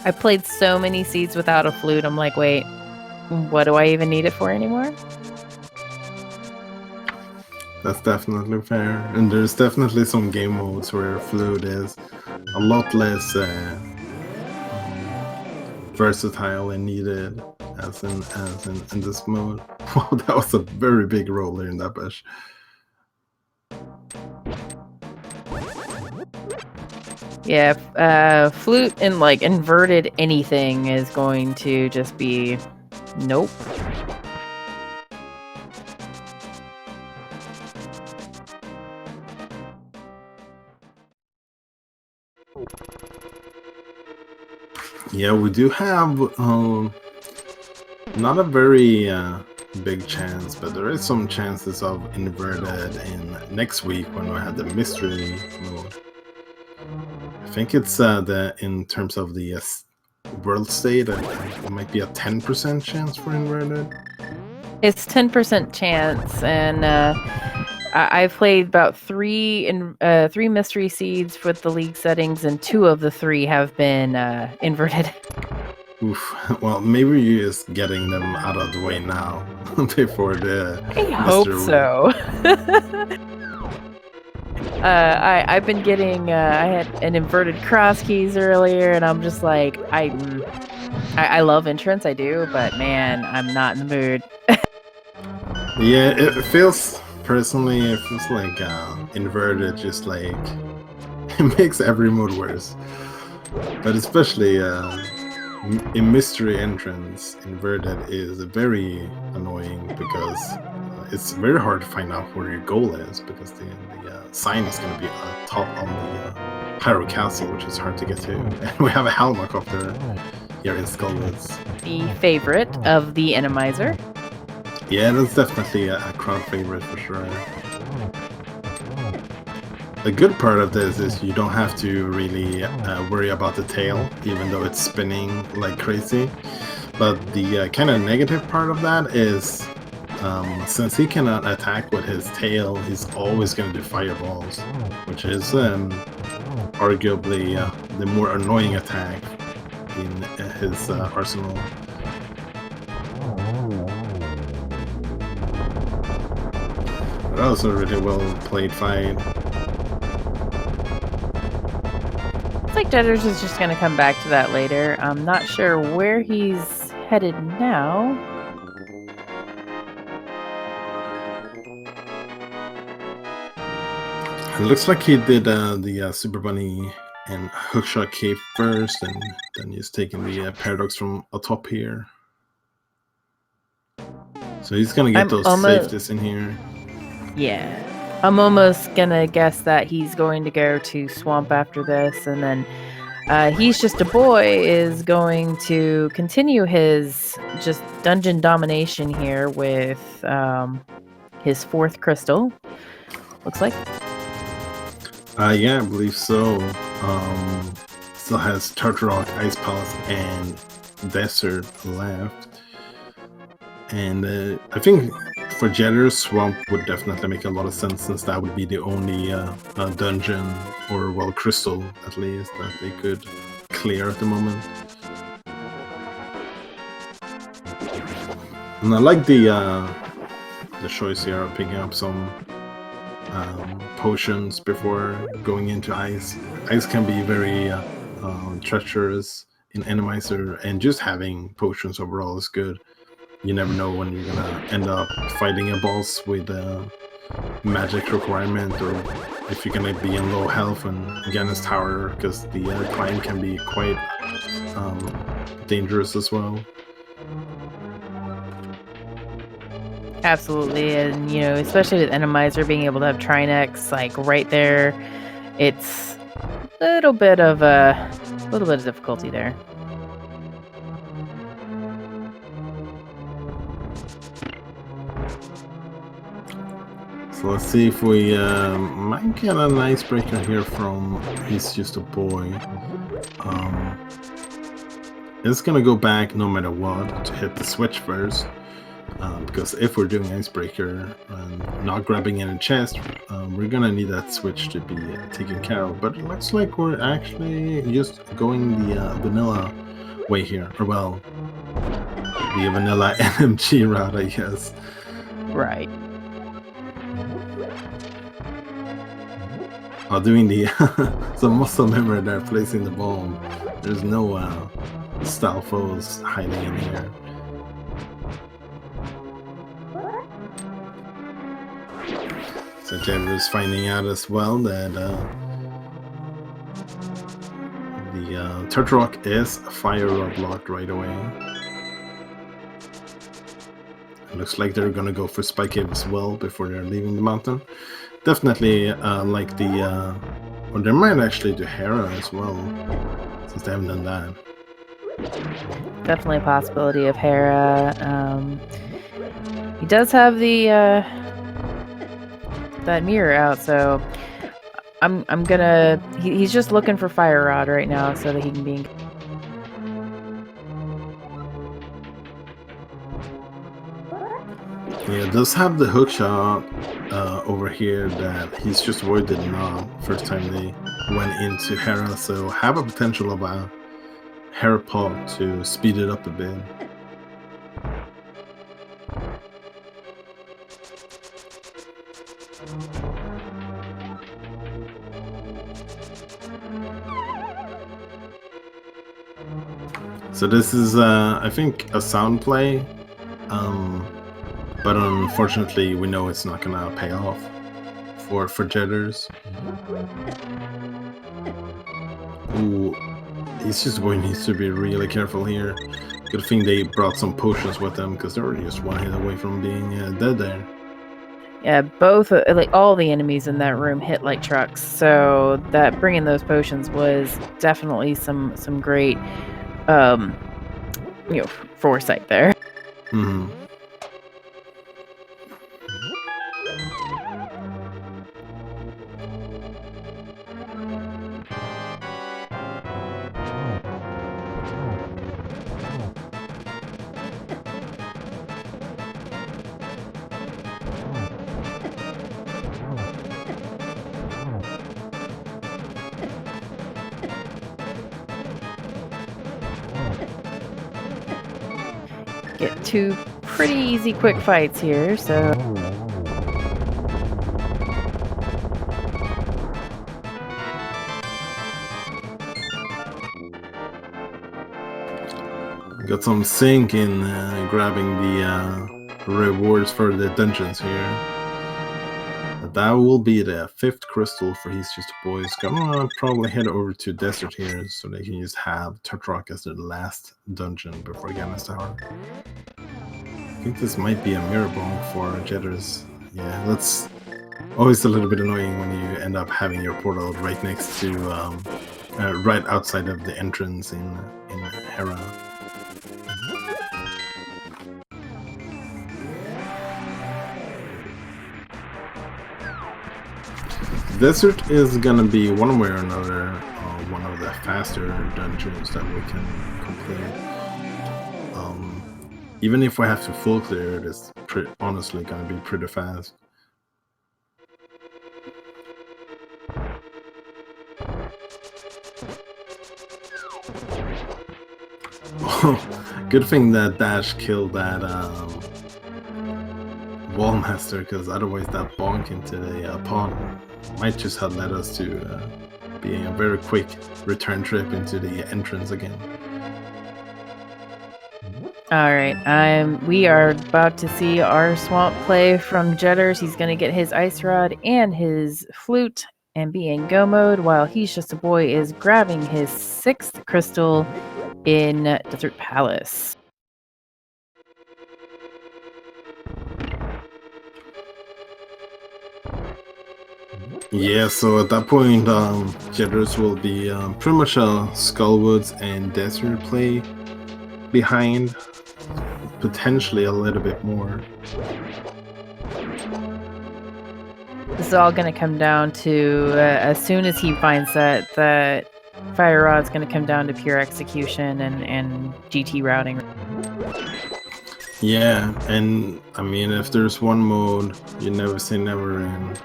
I played so many seeds without a flute. I'm like, wait, what do I even need it for anymore? That's definitely fair. And there's definitely some game modes where flute is a lot less versatile and needed as in this mode. Wow, that was a very big roll there in that bush. Yeah, flute and like inverted anything is going to just be nope. Yeah, we do have not a very big chance, but there is some chances of inverted in next week when we have the mystery mode. I think it's in terms of the world state, it might be a 10% chance for inverted. It's 10% chance, and I've played about three mystery seeds with the league settings, and 2 of the 3 have been inverted. Oof. Well, maybe you're just getting them out of the way now before the. I hope so. I've been getting. I had an inverted cross keys earlier, and I'm just like, I love entrance, I do, but man, I'm not in the mood. Yeah, it feels. Personally, it feels like inverted, just like it makes every mode worse. But especially in mystery entrance, inverted is very annoying because it's very hard to find out where your goal is, because the sign is going to be top on the Pyro Castle, which is hard to get to. And we have a Halmark up there here in Skullwoods. The favorite of the Randomizer. Yeah, that's definitely a crowd favorite for sure. The good part of this is you don't have to really worry about the tail, even though it's spinning like crazy. But the kind of negative part of that is since he cannot attack with his tail, he's always going to do fireballs, which is arguably the more annoying attack in his arsenal. That was a really well played fight. Looks like Jedders is just going to come back to that later. I'm not sure where he's headed now. It looks like he did the Super Bunny and Hookshot Cave first, and then he's taking the Paradox from atop here. So he's gonna get those safeties in here. Yeah. I'm almost gonna guess that he's going to go to Swamp after this, and then He's Just a Boy is going to continue his just dungeon domination here with his 4th crystal. Looks like. Yeah, I believe so. Still has Tartarok, Ice Palace, and Desert left. And I think for Hexjedders, Swamp would definitely make a lot of sense, since that would be the only dungeon, or well, crystal at least, that they could clear at the moment. And I like the choice here of picking up some potions before going into ice. Ice can be very treacherous in Randomizer, and just having potions overall is good. You never know when you're gonna end up fighting a boss with a magic requirement, or if you're gonna be in low health and against tower, because the climb can be quite dangerous as well. Absolutely, and you know, especially with Randomizer being able to have Trinex like right there, it's a little bit of difficulty there. So let's see if we might get an icebreaker here from He's Just a Boy. It's gonna go back no matter what to hit the switch first, because if we're doing icebreaker and not grabbing any chest, we're gonna need that switch to be taken care of. But it looks like we're actually just going the vanilla way here, or well, the vanilla NMG route, I guess. Right. While doing the some muscle memory there, placing the bomb. There's no style foes hiding in here. So Hexjedders is finding out as well that the Tartarok is fire rod locked right away. It looks like they're gonna go for Spike Cave as well before they're leaving the mountain. Definitely like the or they might actually do Hera as well, since they haven't done that. Definitely a possibility of Hera. He does have the that mirror out, so I'm gonna. He's just looking for Fire Rod right now, so that he can be. Yeah, it does have the hook shot over here that He's Just a Boy did not first time they went into Hera, so have a potential of a Hera pod to speed it up a bit. So this is I think a sound play. But unfortunately, we know it's not gonna pay off for Hexjedders. Ooh, He's Just a Boy needs to be really careful here. Good thing they brought some potions with them, because they're just one hit away from being dead there. Yeah, both like all the enemies in that room hit like trucks, so that bringing those potions was definitely some great, foresight there. Mm-hmm. Get 2 pretty easy quick fights here, so Got some sync in grabbing the rewards for the dungeons here. That will be the 5th crystal for hexjustaboy. Gonna probably head over to desert here so they can just have Turtrock as the last dungeon before Ganis Tower. I think this might be a mirror bomb for Jedders. Yeah, that's always a little bit annoying when you end up having your portal right next to, right outside of the entrance in Hera. Desert is gonna be one way or another one of the faster dungeons that we can complete. Even if we have to full clear it, it's honestly gonna be pretty fast. Good thing that Dash killed that Wallmaster, because otherwise that bonk into the pond might just have led us to being a very quick return trip into the entrance again. All right, we are about to see our swamp play from Jedders. He's going to get his ice rod and his flute and be in go mode, while hexjustaboy is grabbing his 6th crystal in Desert Palace. Yeah, so at that point, Jedders will be pretty much a Skullwoods and Desert play behind, potentially a little bit more. This is all going to come down to, as soon as he finds that Fire Rod's going to come down to pure execution and GT routing. Yeah, and I mean, if there's one mode you never say never in,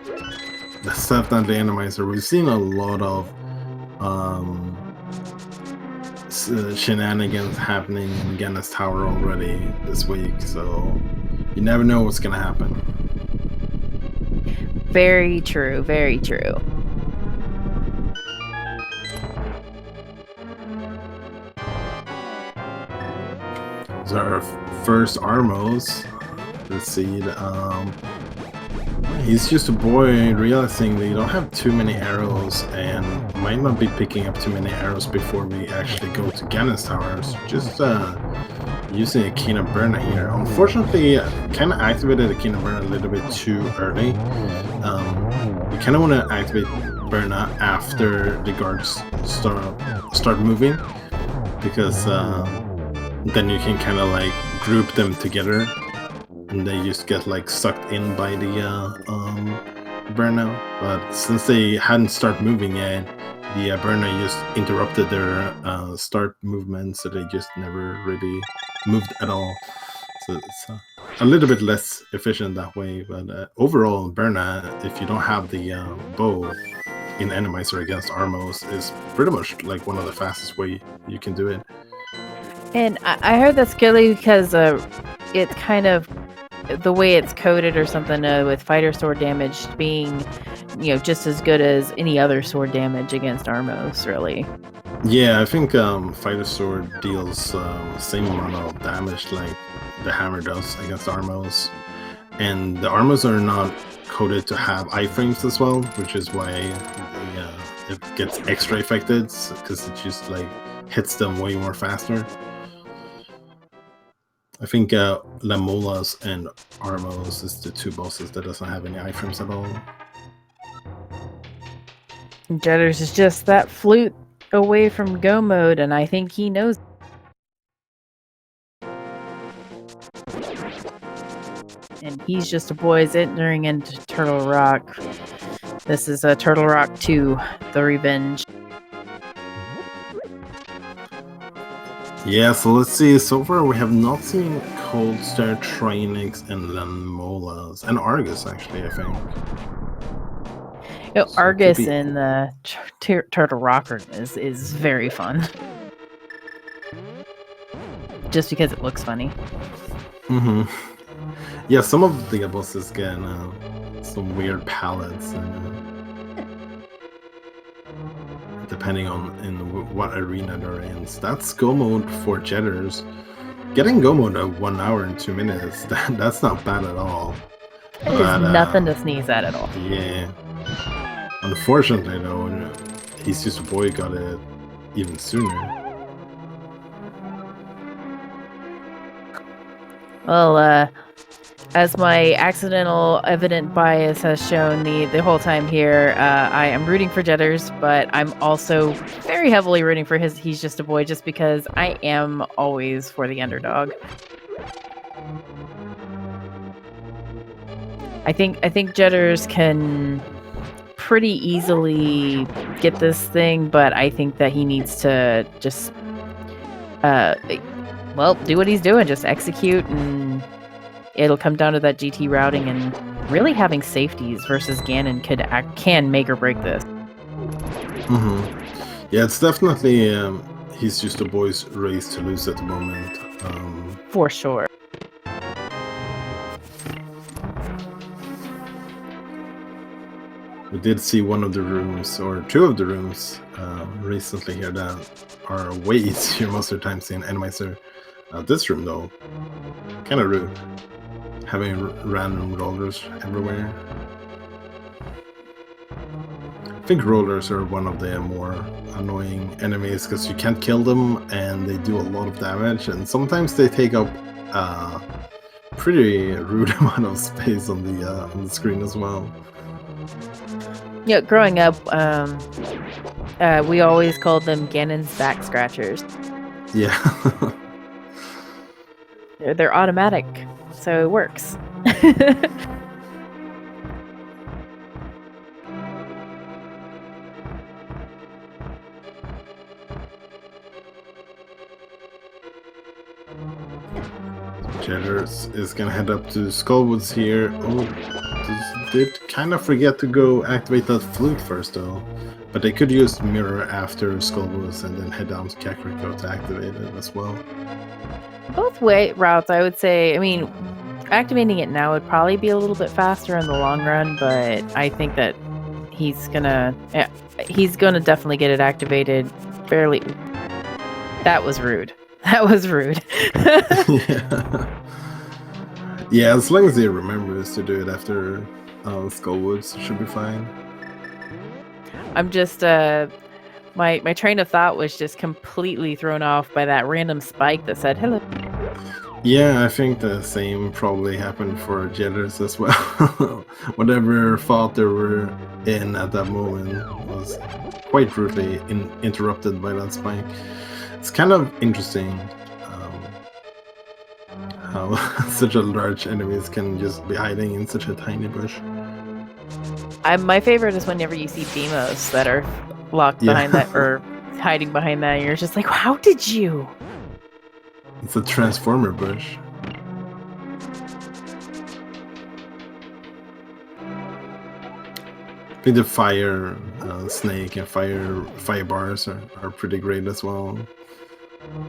that's definitely Randomizer. We've seen a lot of shenanigans happening in Ganis Tower already this week, so you never know what's gonna happen. Very true, very true. So our first Armos, let's see, hexjustaboy realizing they don't have too many arrows and might not be picking up too many arrows before we actually go to Ganis Towers. Just using a Keen of Burner here. Unfortunately, kind of activated the Keen of Burner a little bit too early. You kind of want to activate Burner after the guards start moving, because then you can kind of like group them together and they just get like sucked in by the burnout. But since they hadn't started moving yet, the burnout just interrupted their start movement, so they just never really moved at all. So it's a little bit less efficient that way. But overall, burnout, if you don't have the bow in Randomizer against Armos, is pretty much like one of the fastest way you can do it. And I heard that's good because it's kind of the way it's coded or something, with fighter sword damage being, just as good as any other sword damage against Armos, really. Yeah, I think fighter sword deals same amount of damage like the hammer does against Armos, and the Armos are not coded to have iframes as well, which is why it gets extra affected, because it just like hits them way more faster. I think Lamolas and Armos is the 2 bosses that doesn't have any iframes at all. Jedders is just that flute away from go mode, and I think he knows. And hexjustaboy's entering into Turtle Rock. This is Turtle Rock 2, The Revenge. Yeah, so let's see. So far, we have not seen Cold Star, Trinix, and Lamolas, and Argus, actually, I think. So Argus in the Turtle Rock is very fun. Just because it looks funny. Mm-hmm. Yeah, some of the bosses get some weird palettes. depending on what arena they're in. So that's go mode for Jedders. Getting go mode at 1 hour and 2 minutes, that's not bad at all. It is nothing to sneeze at all. Yeah. Unfortunately, though, He's Just a Boy got it even sooner. Well, as my accidental evident bias has shown the whole time here, I am rooting for Jedders, but I'm also very heavily rooting for He's Just a Boy, just because I am always for the underdog. I think Jedders can pretty easily get this thing, but I think that he needs to just do what he's doing, just execute, and it'll come down to that GT routing and really having safeties versus Ganon can make or break this. Yeah, it's definitely He's Just a Boy's race to lose at the moment. For sure. We did see one of the rooms, or two of the rooms, recently here that are way easier most of the time seeing Randomizer. This room, though, kind of rude. Having random rollers everywhere. I think rollers are one of the more annoying enemies because you can't kill them and they do a lot of damage, and sometimes they take up a pretty rude amount of space on the screen as well. Yeah, growing up, we always called them Ganon's back scratchers. Yeah. They're automatic, so it works. Jedders is gonna head up to Skullwoods here. Oh, did kind of forget to go activate that flute first though. But they could use Mirror after Skullwoods and then head down to Kakariko to activate it as well. Both routes, I would say. I mean, activating it now would probably be a little bit faster in the long run, but I think that he's gonna definitely get it activated fairly. That was rude. That was rude. Yeah, as long as he remembers to do it after Skullwoods, should be fine. I'm just my train of thought was just completely thrown off by that random spike that said hello. Yeah, I think the same probably happened for Jedders as well. Whatever thought they were in at that moment was quite rudely interrupted by that spike. It's kind of interesting how such a large enemies can just be hiding in such a tiny bush. My favorite is whenever you see Demos that are locked behind that or hiding behind that, and you're just like, how did you? It's a transformer bush. I think the fire snake and fire bars are pretty great as well.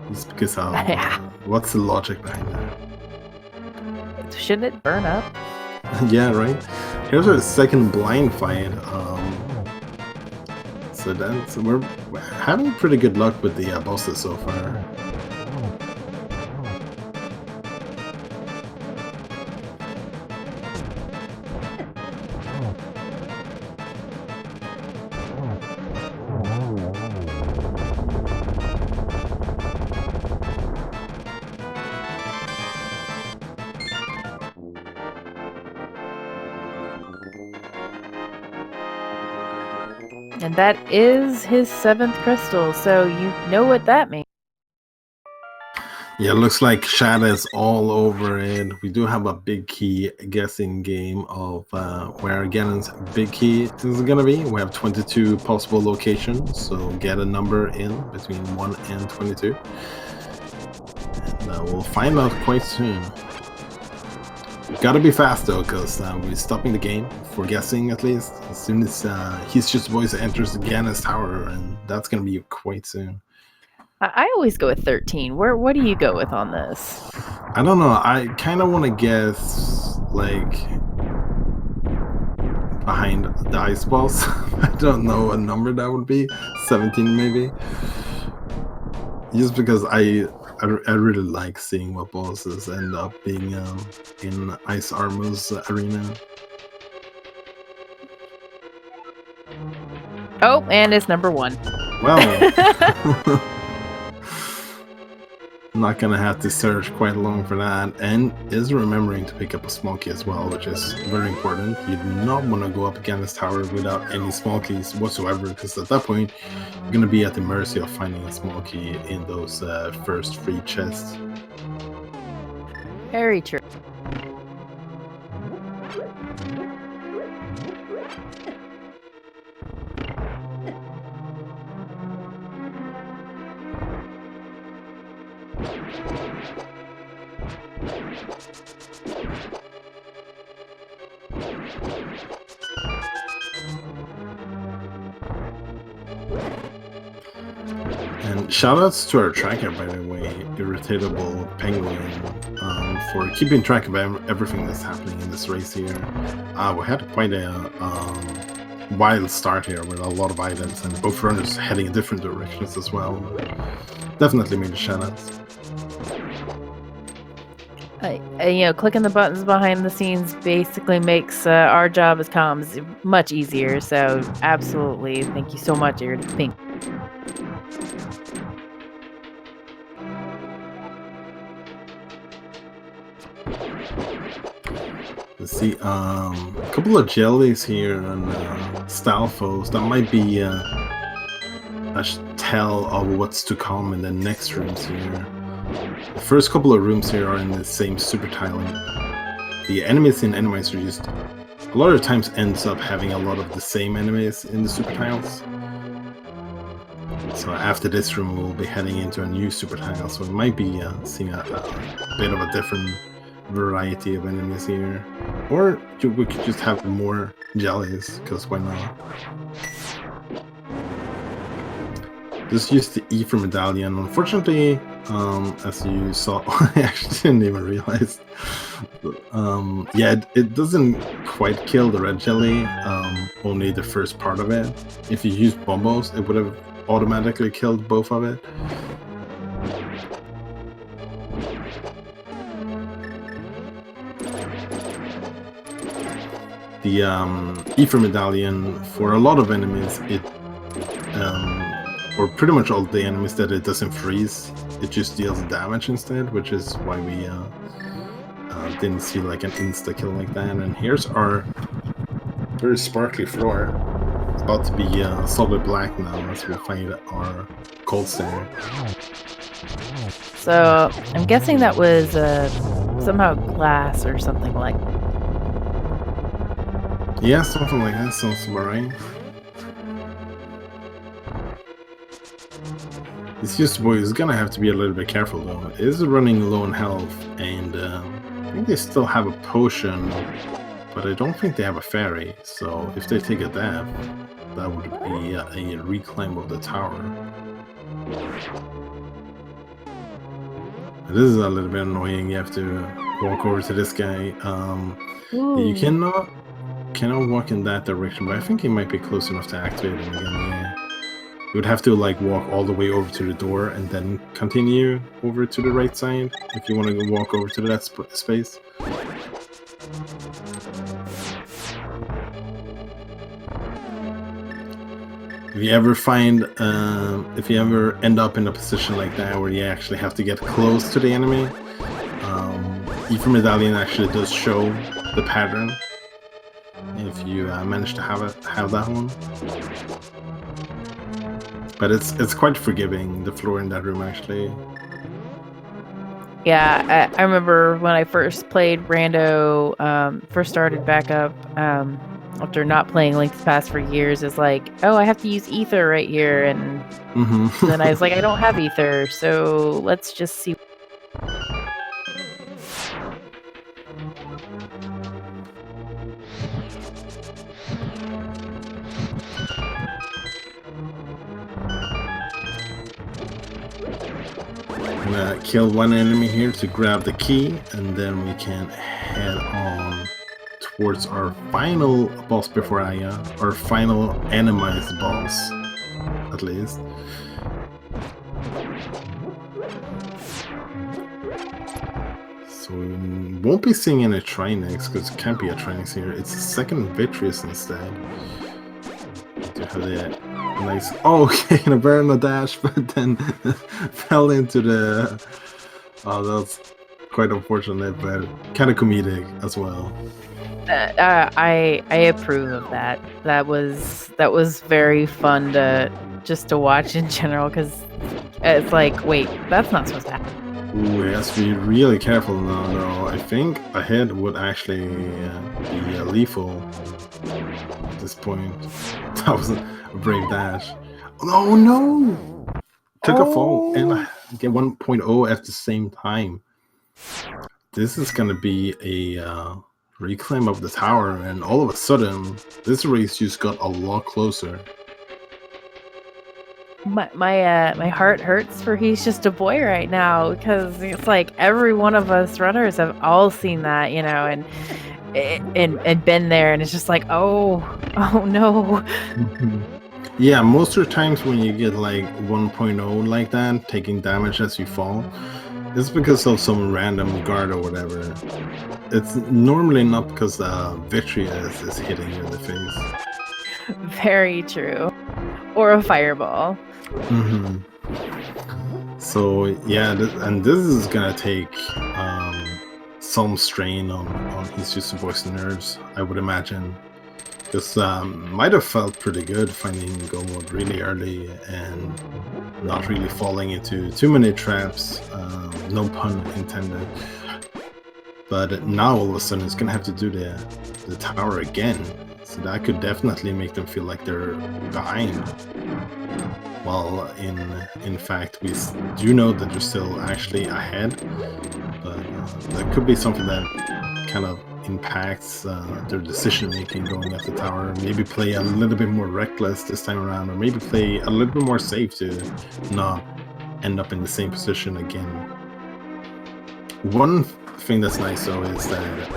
Just because what's the logic behind that? Shouldn't it burn up? Yeah, right. Here's our second blind fight. So we're having pretty good luck with the bosses so far. And that is his 7th crystal, so you know what that means. Yeah, it looks like Shad is all over it. We do have a big key guessing game of where Ganon's big key is going to be. We have 22 possible locations, so get a number in between 1 and 22. And we'll find out quite soon. Gotta be fast though, because we're stopping the game for guessing at least as soon as He's Just a Boy enters Ganon's tower, and that's gonna be quite soon. I always go with 13. What do you go with on this? I don't know. I kind of want to guess like behind the ice boss. I don't know what number that would be. 17 maybe. Just because I really like seeing what bosses end up being in Ice Armor's arena. Oh, and it's number 1. Well, I'm not gonna have to search quite long for that, and is remembering to pick up a small key as well, which is very important. You do not want to go up against this tower without any small keys whatsoever, because at that point you're gonna be at the mercy of finding a small key in those first 3 chests. Very true. And shoutouts to our tracker, by the way, Irritatable Penguin, for keeping track of everything that's happening in this race here. We had quite a wild start here with a lot of items, and both runners heading in different directions as well. Definitely made a shoutouts. You know, clicking the buttons behind the scenes basically makes our job as comms much easier. So absolutely, thank you so much, Pink. Let's see, a couple of jellies here and Stalfos. That might be a tell of what's to come in the next rooms here. The first couple of rooms here are in the same super tile. The enemies in Randomizer just a lot of times ends up having a lot of the same enemies in the super tiles. So after this room we'll be heading into a new super tile, so we might be seeing a bit of a different variety of enemies here. Or we could just have more jellies, because why not? Just use the E for medallion. Unfortunately, as you saw, I actually didn't even realize. Yeah, it doesn't quite kill the red jelly, only the first part of it. If you use bombos, it would have automatically killed both of it. The Ether Medallion, for a lot of enemies, it or pretty much all the enemies that it doesn't freeze, it just deals damage instead, which is why we didn't see like an insta-kill like that. And here's our very sparkly floor. It's about to be solid black now as we find our cold center. So I'm guessing that was somehow glass or something like. Yeah, something like that sounds about right. This hesjustaboy is gonna have to be a little bit careful though. It is running low on health, and I think they still have a potion, but I don't think they have a fairy. So if they take a death, that would be a reclaim of the tower. This is a little bit annoying. You have to walk over to this guy. You cannot walk in that direction, but I think he might be close enough to activate him again. Yeah. You would have to like walk all the way over to the door and then continue over to the right side if you want to walk over to that space. If you ever find, if you ever end up in a position like that where you actually have to get close to the enemy, Ether Medallion actually does show the pattern. If you manage to have that one, but it's quite forgiving, the floor in that room actually. Yeah, I remember when I first played Rando, first started back up after not playing Link's Past for years. It's like, oh, I have to use Ether right here, and then I was like, I don't have Ether, so let's just see. I'm gonna kill one enemy here to grab the key, and then we can head on towards our final boss before Aya, our final animized boss, at least. So we won't be seeing any Trinix, because it can't be a Trinix here. It's a second Vitreous instead. To have the nice... Oh, okay, and a bear on a dash, but then fell into the... Oh, that's quite unfortunate, but kind of comedic as well. I approve of that. That was very fun to watch in general, because it's like, wait, that's not supposed to happen. Ooh, he has to be really careful now, though. I think a hit would actually be lethal at this point. That was a brave dash. Oh no! Took a fall and get 1.0 at the same time. This is gonna be a reclaim of the tower, and all of a sudden, this race just got a lot closer. My heart hurts for He's Just a Boy right now, because it's like every one of us runners have all seen that, you know, and been there, and it's just like, oh no. Yeah, most of the times when you get like 1.0 like that, taking damage as you fall, it's because of some random guard or whatever. It's normally not because Vitreous is hitting you in the face. Very true. Or a fireball. Mm-hmm. So yeah, and this is gonna take some strain on He's Just a Boy's nerves, I would imagine. Because might have felt pretty good finding go mode really early and not really falling into too many traps, no pun intended. But now all of a sudden it's gonna have to do the tower again, so that could definitely make them feel like they're behind. While in fact we do know that they're still actually ahead, but that could be something that kind of impacts their decision making going up the tower. Maybe play a little bit more reckless this time around, or maybe play a little bit more safe to not end up in the same position again. One thing that's nice though is that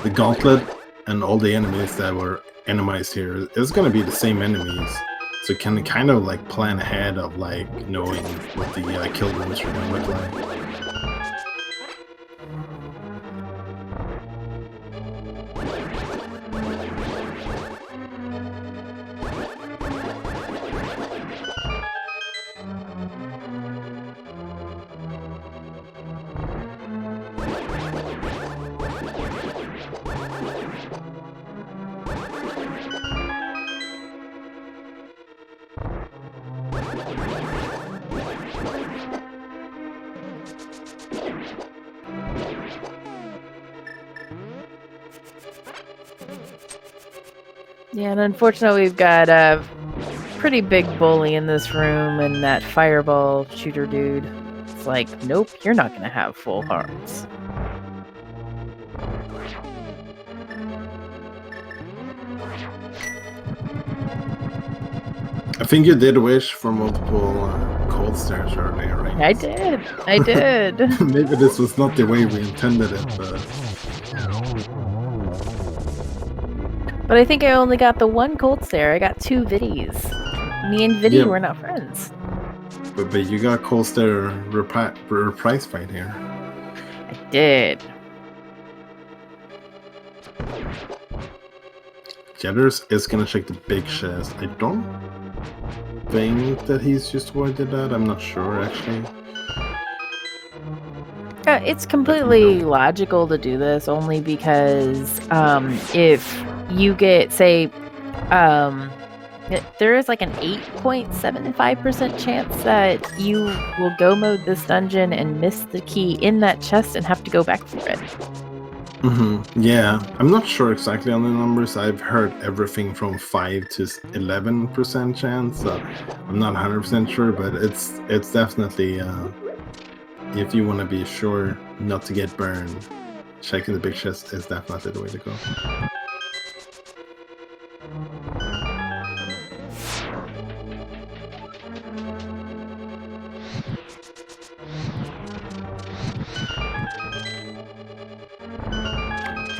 the gauntlet and all the enemies that were enemized here is going to be the same enemies, so you can kind of like plan ahead of like knowing what the kill rooms are going to look like. Yeah, and unfortunately we've got a pretty big bully in this room, and that fireball shooter dude. It's like, nope, you're not gonna have full hearts. I think you did wish for multiple cold stairs earlier, right? I did. Maybe this was not the way we intended it, but I think I only got the one cold stare. I got 2 Viddies. Me and Viddy were not friends. But you got cold stare reprise fight here. I did. Jedders is gonna check the big chest. I don't think that He's Just a Boy did that. I'm not sure actually. It's completely logical to do this, only because if you get, say, there is like an 8.75% chance that you will go mode this dungeon and miss the key in that chest and have to go back for it. Yeah, I'm not sure exactly on the numbers. I've heard everything from 5 to 11% chance. So I'm not 100% sure, but it's definitely if you want to be sure not to get burned, checking the big chest is definitely the way to go.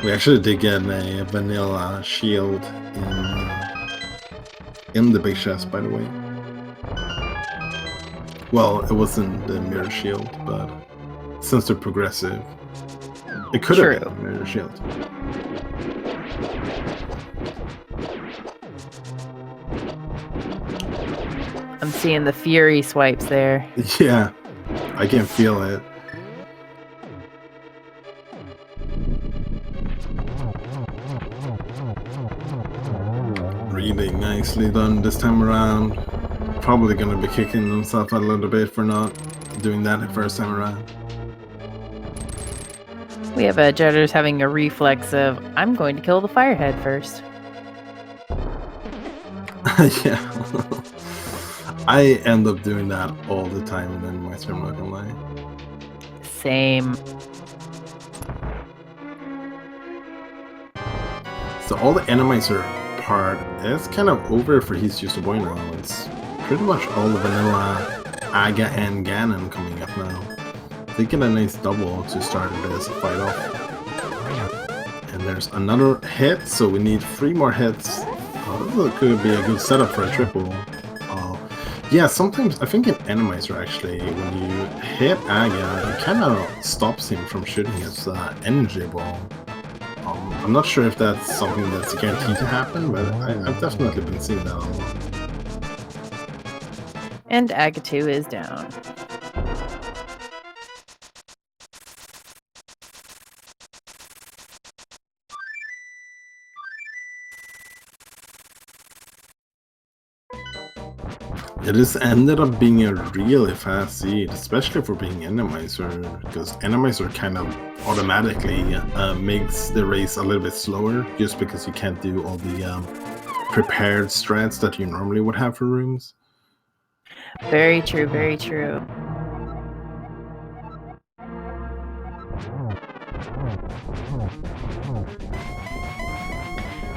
We actually did get a vanilla shield in the big chest, by the way. Well, it wasn't the mirror shield, but since they're progressive, it could have been a mirror shield. I'm seeing the fury swipes there. Yeah, I can feel it. Really nicely done this time around. Probably gonna be kicking himself a little bit for not doing that the first time around. We have Jedders having a reflex of, I'm going to kill the firehead first. Yeah. I end up doing that all the time in Randomizer, I'm not gonna lie. Same. So all the Randomizer part is kind of over for hexjustaboy now. It's pretty much all the vanilla Aga and Ganon coming up now. They get a nice double to start this fight off. And there's another hit, so we need 3 more hits. That could be a good setup for a triple. Yeah, sometimes I think in Randomizer actually, when you hit Aga, it kind of stops him from shooting his energy ball. I'm not sure if that's something that's guaranteed to happen, but I've definitely been seeing that a lot. And Aga 2 is down. It has ended up being a really fast seed, especially for being Randomizer, because Randomizer kind of automatically makes the race a little bit slower, just because you can't do all the prepared strats that you normally would have for rooms. Very true, very true.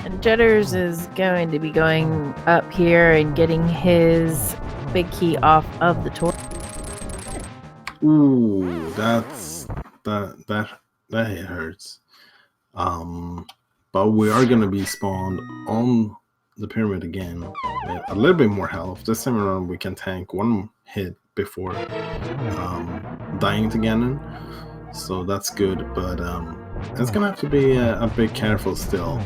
And Jedders is going to be going up here and getting his big key off of the torch. Ooh, that hurts. But we are gonna be spawned on the pyramid again with a little bit more health. This time around we can tank 1 hit before dying to Ganon, so that's good, but it's gonna have to be a bit careful still.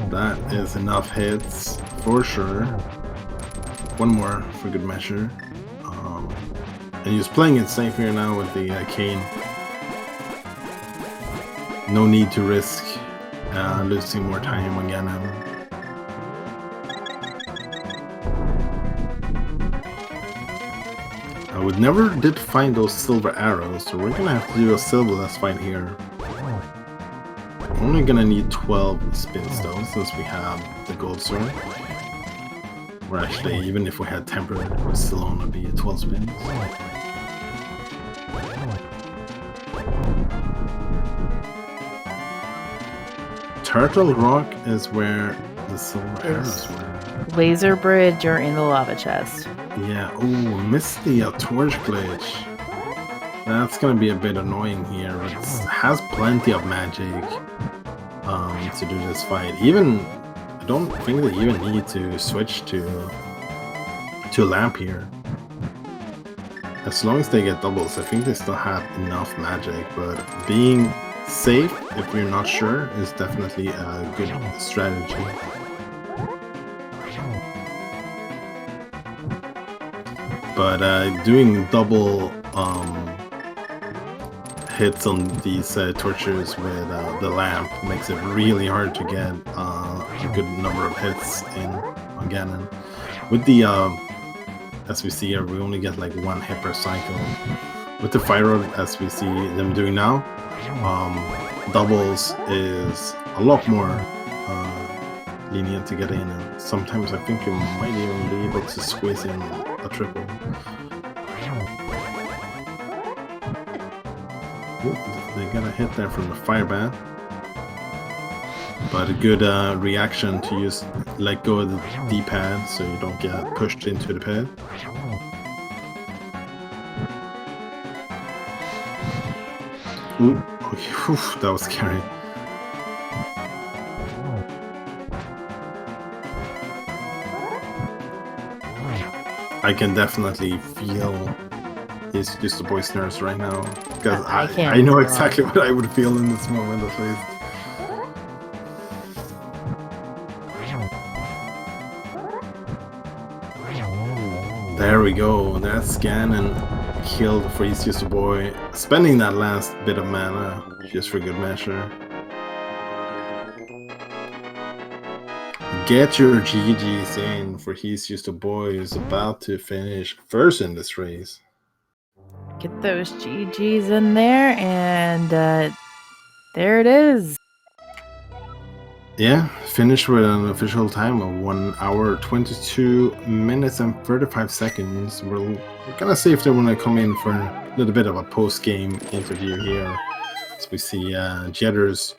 That is enough hits for sure. 1 more for good measure. And he's playing it safe here now with the cane. No need to risk losing more time on Ganon. We never did find those silver arrows, so we're gonna have to do a silverless fight here. Only gonna need 12 spins though, since we have the gold sword. Or actually, even if we had tempered, it would still only be 12 spins. Turtle Rock is where the silver arrows were. Laser Bridge or in the lava chest. Yeah, oh, missed the torch glitch. That's gonna be a bit annoying here. It has plenty of magic to do this fight. I don't think they even need to switch to lamp here. As long as they get doubles, I think they still have enough magic, but being safe, if you're not sure, is definitely a good strategy. But doing double hits on these torches with the lamp makes it really hard to get a good number of hits in on Ganon. With the as we see here, we only get like 1 hit per cycle. With the fire rod, as we see them doing now, doubles is a lot more lenient to get in, and sometimes I think you might even be able to squeeze in a triple. Ooh, they got a hit there from the fire bat, but a good reaction to let go of the D-pad so you don't get pushed into the pad. Ooh, okay, oof, that was scary. I can definitely feel hexjustaboy's nerves right now, because I know exactly what I would feel in this moment at least. There we go. That's Ganon killed for hexjustaboy, spending that last bit of mana just for good measure. Get your GGs in for hexjustaboy, who's about to finish first in this race. Get those GGs in there, and there it is. Yeah, finished with an official time of 1 hour, 22 minutes and 35 seconds. We're gonna see if they want to come in for a little bit of a post-game interview here. As we see hXcjedders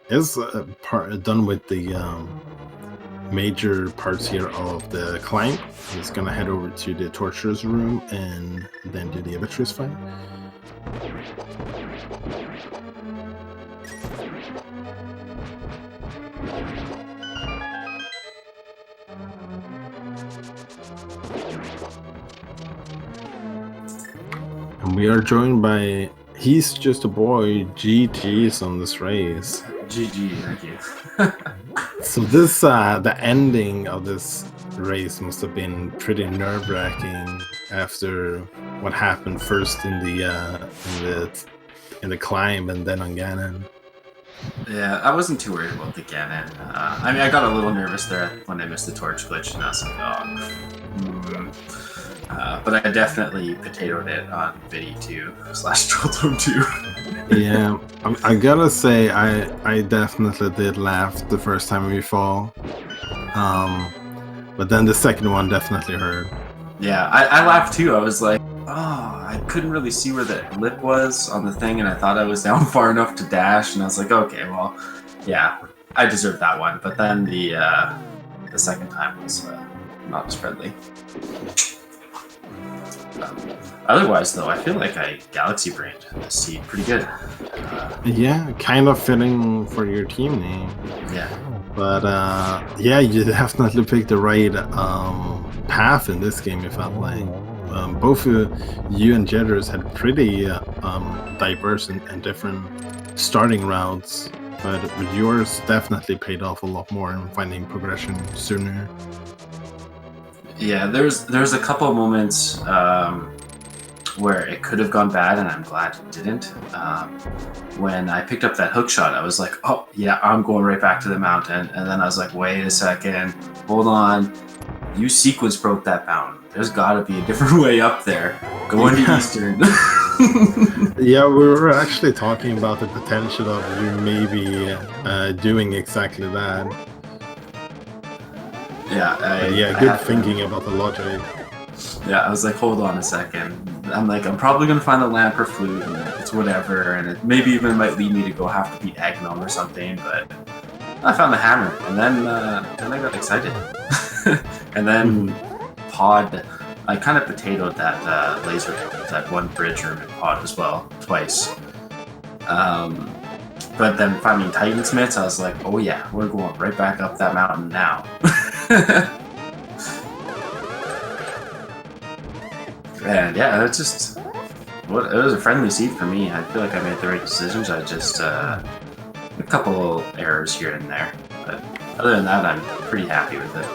is done with the major parts here of the climb. He's gonna head over to the torturer's room and then do the Abitrus fight. And we are joined by hexjustaboy. GG's on this race. GG, thank you. So this, the ending of this race must have been pretty nerve-wracking after what happened first in the climb and then on Ganon. Yeah, I wasn't too worried about the Ganon. I mean, I got a little nervous there when I missed the torch glitch, and I was like, oh. But I definitely potatoed it on Viddy 2/Trolltome 2. Yeah, I gotta say, I definitely did laugh the first time we fall. But then the second one definitely hurt. Yeah, I laughed too. I was like, oh, I couldn't really see where the lip was on the thing, and I thought I was down far enough to dash, and I was like, okay, well, yeah, I deserved that one. But then the second time was not as friendly. Otherwise, though, I feel like I galaxy brained this seed pretty good. Yeah, kind of fitting for your team name. Yeah. But yeah, you definitely picked the right path in this game, it felt like. Both you and hXcjedders had pretty diverse and different starting routes, but yours definitely paid off a lot more in finding progression sooner. Yeah, there's a couple of moments where it could have gone bad, and I'm glad it didn't. When I picked up that hook shot, I was like, oh, yeah, I'm going right back to the mountain. And then I was like, wait a second, hold on. You sequence broke that mountain. There's got to be a different way up there. Go into Eastern. Yeah, we were actually talking about the potential of you maybe doing exactly that. Yeah, good thinking about the logic. Yeah, I was like, hold on a second. I'm like, I'm probably going to find the lamp or flute, and it's whatever, and it maybe even might lead me to go have to beat Aghanim or something, but I found the hammer, and then I got excited. And then Pod, I kind of potatoed that laser, that one bridge room in Pod as well, twice. But then finding Titansmiths, I was like, oh yeah, we're going right back up that mountain now. And yeah, it was a friendly seat for me. I feel like I made the right decisions. I just a couple errors here and there, but other than that, I'm pretty happy with it.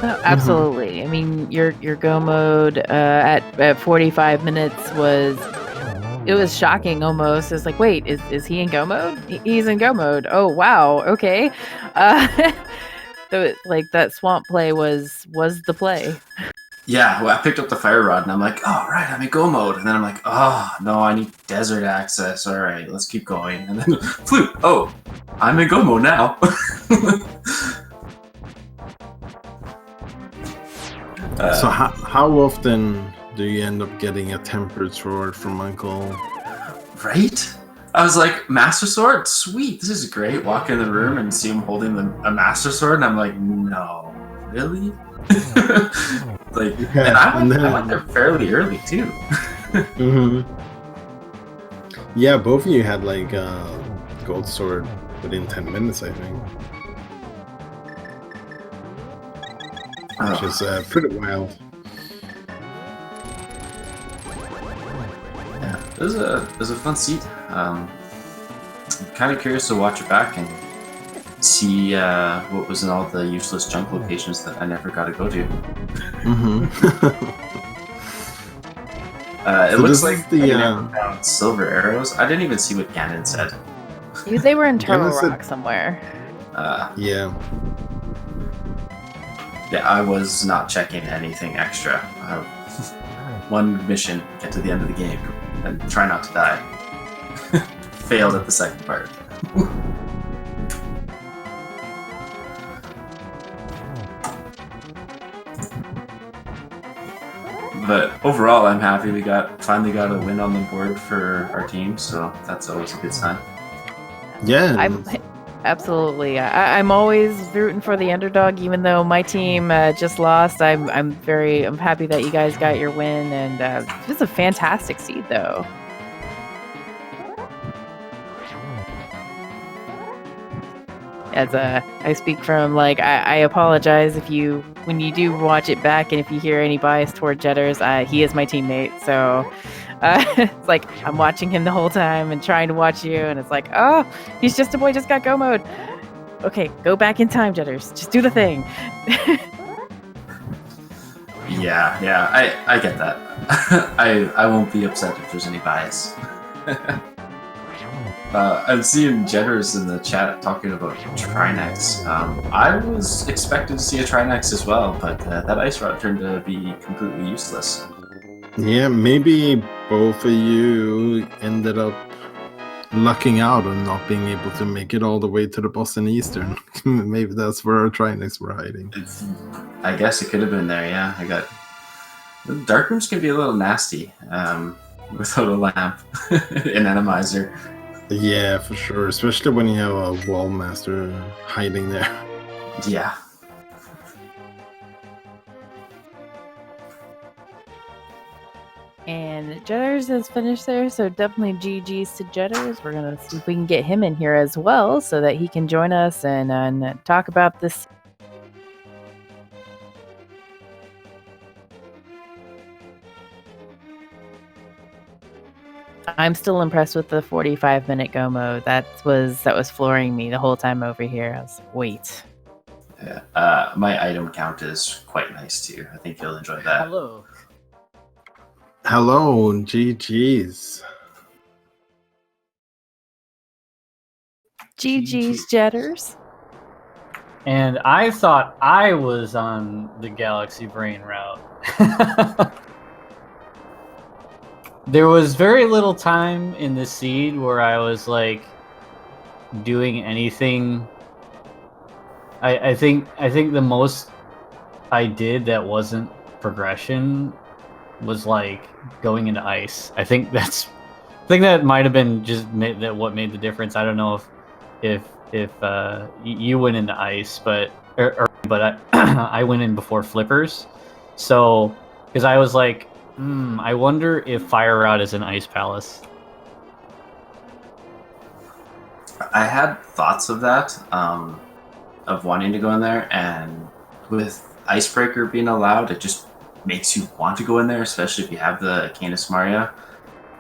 Oh, absolutely. I mean, your go mode at 45 minutes was shocking almost. It's like, wait, is he in go mode? He's in go mode. Oh wow, okay. Like that swamp play was the play. Yeah, well, I picked up the fire rod and I'm like, oh, right, I'm in go mode. And then I'm like, oh, no, I need desert access. All right, let's keep going. And then flute. Oh, I'm in go mode now. So how often do you end up getting a tempered sword from Uncle? Right? I was like, Master Sword? Sweet, this is great. Walk in the room and see him holding a Master Sword. And I'm like, no, really? Like, yeah, and I went there fairly early too. Mm-hmm. Yeah, both of you had like gold sword within 10 minutes, I think. Which is pretty wild. Yeah, it was a fun seed. I'm kind of curious to watch it back and see what was in all the useless junk locations that I never got to go to. It So looks this like is the found silver arrows. I didn't even see what Ganon said. They were in Turtle Ganon said- Rock somewhere. yeah. Yeah, I was not checking anything extra. One mission, get to the end of the game, and try not to die. Failed at the second part. But overall, I'm happy we finally got a win on the board for our team, so that's always a good sign. Yeah. Absolutely. I'm always rooting for the underdog, even though my team just lost. I'm happy that you guys got your win, and it was a fantastic seed, though. As I speak from I apologize when you do watch it back, and if you hear any bias toward Jedders, he is my teammate, so. It's like I'm watching him the whole time and trying to watch you, and it's like, oh, he's just a boy, just got go mode. Okay, go back in time, Jedders. Just do the thing. Yeah, I get that. I won't be upset if there's any bias. I'm seeing Jedders in the chat talking about Trinex. I was expecting to see a Trinex as well, but that ice rod turned to be completely useless. Yeah, maybe both of you ended up lucking out and not being able to make it all the way to the boss in Eastern. Maybe that's where our Trinex were hiding. I guess it could have been there, yeah. The dark rooms can be a little nasty without a lamp in Randomizer. Yeah, for sure. Especially when you have a wall master hiding there. Yeah. And Jedders is finished there, so definitely GG's to Jedders. We're gonna see if we can get him in here as well, so that he can join us and talk about this. I'm still impressed with the 45-minute go mode. That was flooring me the whole time over here. I was like, wait. Yeah. My item count is quite nice too. I think you'll enjoy that. Hello, GG's. GG's Jedders. And I thought I was on the Galaxy Brain route. There was very little time in the seed where I was like doing anything. I think the most I did that wasn't progression was like going into ice. I think that might have been just what made the difference. I don't know if you went into ice, but I went in before flippers. So because I was like, I wonder if Fire Rod is an ice palace. I had thoughts of that, of wanting to go in there, and with Icebreaker being allowed, it just makes you want to go in there, especially if you have the Canis Maria.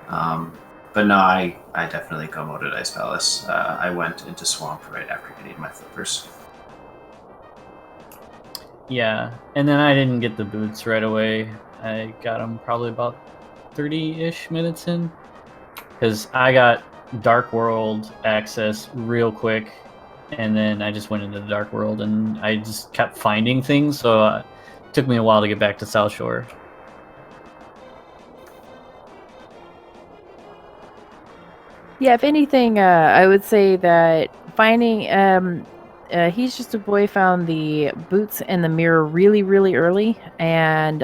But no, I definitely go-moded Ice Palace. I went into Swamp right after getting my flippers. Yeah, and then I didn't get the boots right away. I got them probably about 30-ish minutes in, because I got Dark World access real quick, and then I just went into the Dark World, and I just kept finding things, so it took me a while to get back to South Shore. Yeah, if anything, I would say that finding He's Just a Boy found the boots and the mirror really, really early, and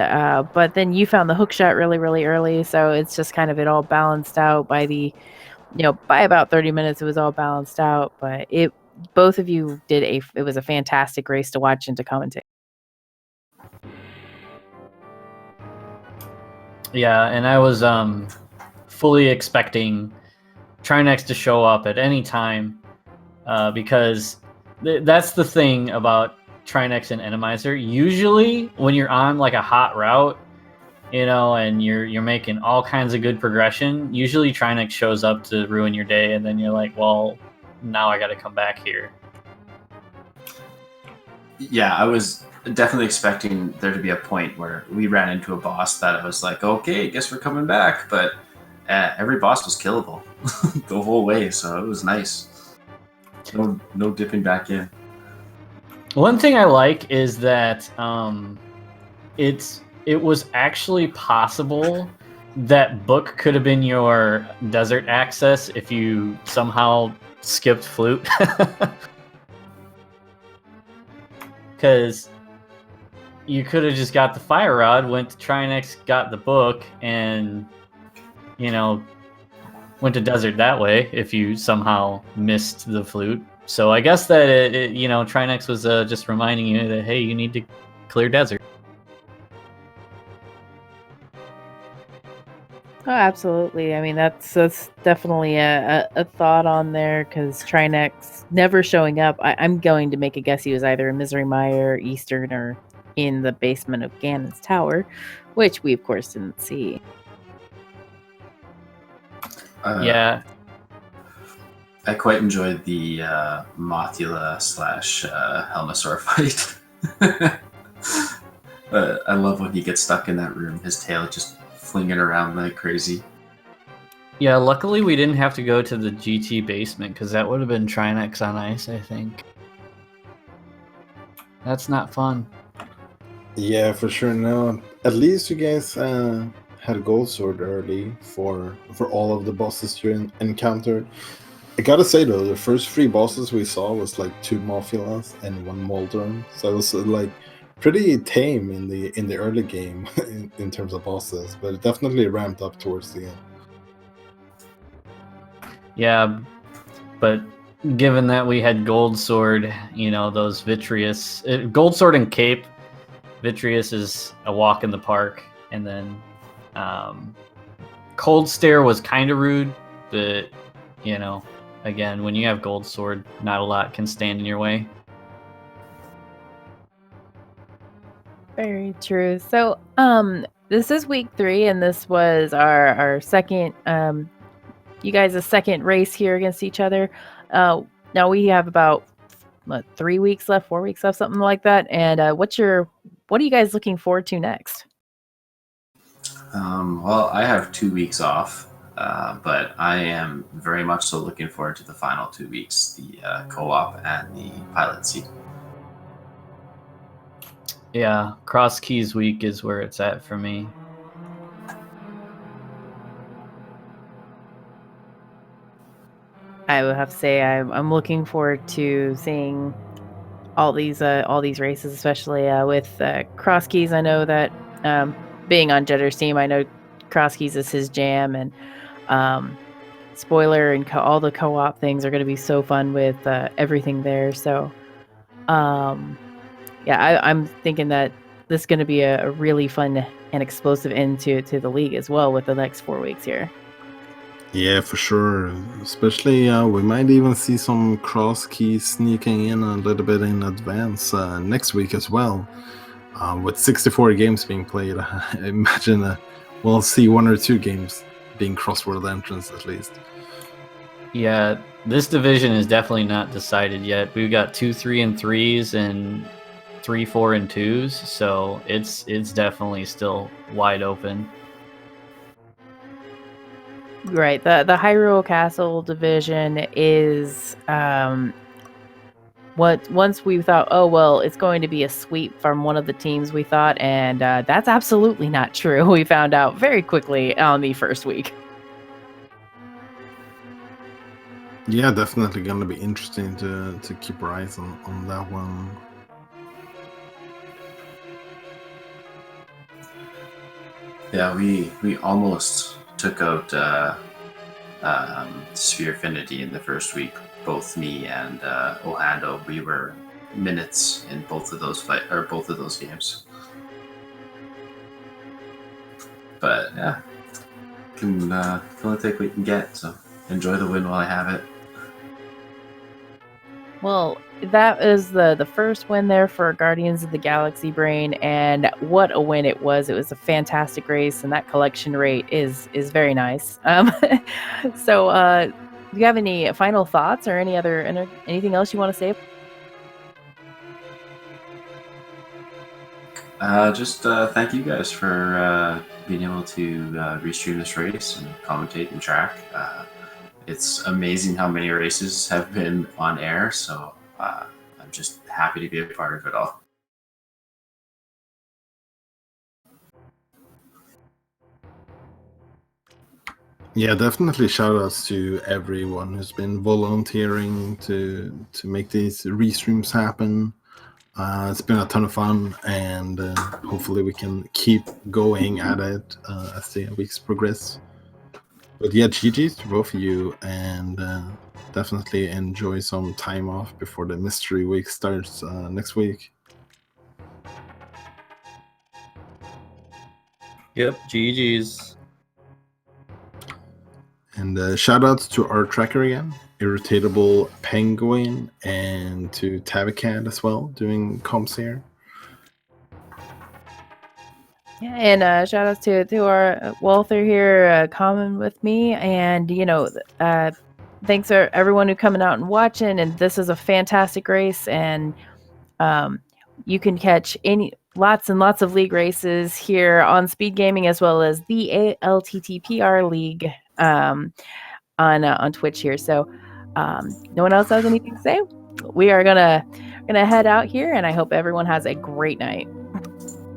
but then you found the hook shot really, really early. So it's just kind of it all balanced out by by about 30 minutes. It was all balanced out, but both of you it was a fantastic race to watch and to commentate. Yeah, and I was fully expecting Trinex to show up at any time, because that's the thing about Trinex and Randomizer. Usually, when you're on like a hot route, and you're making all kinds of good progression, usually Trinex shows up to ruin your day, and then you're like, well, now I got to come back here. Yeah, I was definitely expecting there to be a point where we ran into a boss that I was like, okay, guess we're coming back, but every boss was killable the whole way, so it was nice. No dipping back in. One thing I like is that it was actually possible that Book could have been your desert access if you somehow skipped Flute. Because you could have just got the Fire Rod, went to Trinex, got the Book, and, went to desert that way if you somehow missed the Flute. So I guess that, Trinex was just reminding you that, hey, you need to clear desert. Oh, absolutely. I mean, that's definitely a thought on there, because Trinex never showing up. I'm going to make a guess he was either in Misery Mire, Eastern, or in the basement of Ganon's Tower, which we, of course, didn't see. Yeah. I quite enjoyed the Mothula / Helmasaur fight. I love when he gets stuck in that room, his tail just flinging around like crazy. Yeah, luckily we didn't have to go to the GT basement, because that would have been Trinex on ice, I think. That's not fun. Yeah, for sure. No, at least you guys had Gold Sword early for all of the bosses you encountered. I gotta say though, the first 3 bosses we saw was like 2 Mophilas and 1 Moldrum, so it was like pretty tame in the early game in terms of bosses, but it definitely ramped up towards the end. Yeah, but given that we had Gold Sword, those Vitreous... Gold Sword and Cape, Vitreous is a walk in the park, and then Cold Stare was kind of rude, but, again, when you have Gold Sword, not a lot can stand in your way. Very true. So, this is week 3, and this was our second, you guys' a second race here against each other. Now we have about 3 weeks left, 4 weeks left, something like that. And what are you guys looking forward to next? Well, I have 2 weeks off, but I am very much so looking forward to the final 2 weeks, the co-op and the pilot seat. Yeah, Cross Keys week is where it's at for me. I would have to say I'm looking forward to seeing all these races, especially with Cross Keys. I know that being on Jedder's team, I know Cross Keys is his jam, and spoiler and all the co-op things are going to be so fun with everything there. So yeah, I'm thinking that this is going to be a really fun and explosive end to the league as well with the next 4 weeks here. Yeah, for sure. Especially, we might even see some Cross Keys sneaking in a little bit in advance next week as well. With 64 games being played, I imagine we'll see 1 or 2 games being cross-world entrance at least. Yeah, this division is definitely not decided yet. We've got 2 3-3s and 3 4-2s, so it's definitely still wide open. Right. The Hyrule Castle division is once we thought, oh well, it's going to be a sweep from one of the teams we thought, and that's absolutely not true. We found out very quickly on the first week. Yeah, definitely gonna be interesting to keep our eyes on that one. Yeah, we almost took out Sphere Affinity in the first week. Both me and Ohando, we were minutes in both of those games. But yeah, can only take what we can get. So enjoy the win while I have it. Well, that is the first win there for Guardians of the Galaxy Brain, and what a win it was! It was a fantastic race, and that collection rate is very nice. So, do you have any final thoughts or anything else you want to say? Just thank you guys for being able to restream this race and commentate and track. It's amazing how many races have been on air, so I'm just happy to be a part of it all. Yeah, definitely shout outs to everyone who's been volunteering to make these restreams happen. It's been a ton of fun, and hopefully we can keep going at it as the weeks progress. But yeah, GG's to both of you, and definitely enjoy some time off before the mystery week starts next week. Yep, GG's. And shout outs to our tracker again, Irritatable Penguin, and to Tavicat as well, doing comps here. Yeah, and shout outs to our Walther here, comment with me, and thanks to everyone who coming out and watching. And this is a fantastic race, and you can catch lots and lots of league races here on SpeedGaming, as well as the ALTTPR League on Twitch here. So no one else has anything to say. We are gonna head out here, and I hope everyone has a great night.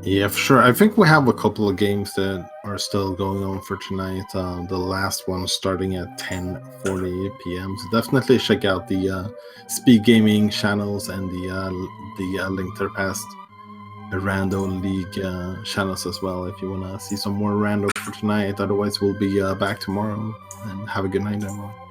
Yeah, for sure. I think we have a couple of games that are still going on for tonight. The last one starting at 10:40 p.m. So definitely check out the SpeedGaming channels and the link there past the Rando League channels as well if you want to see some more Rando for tonight. Otherwise, we'll be back tomorrow. And have a good night, everyone.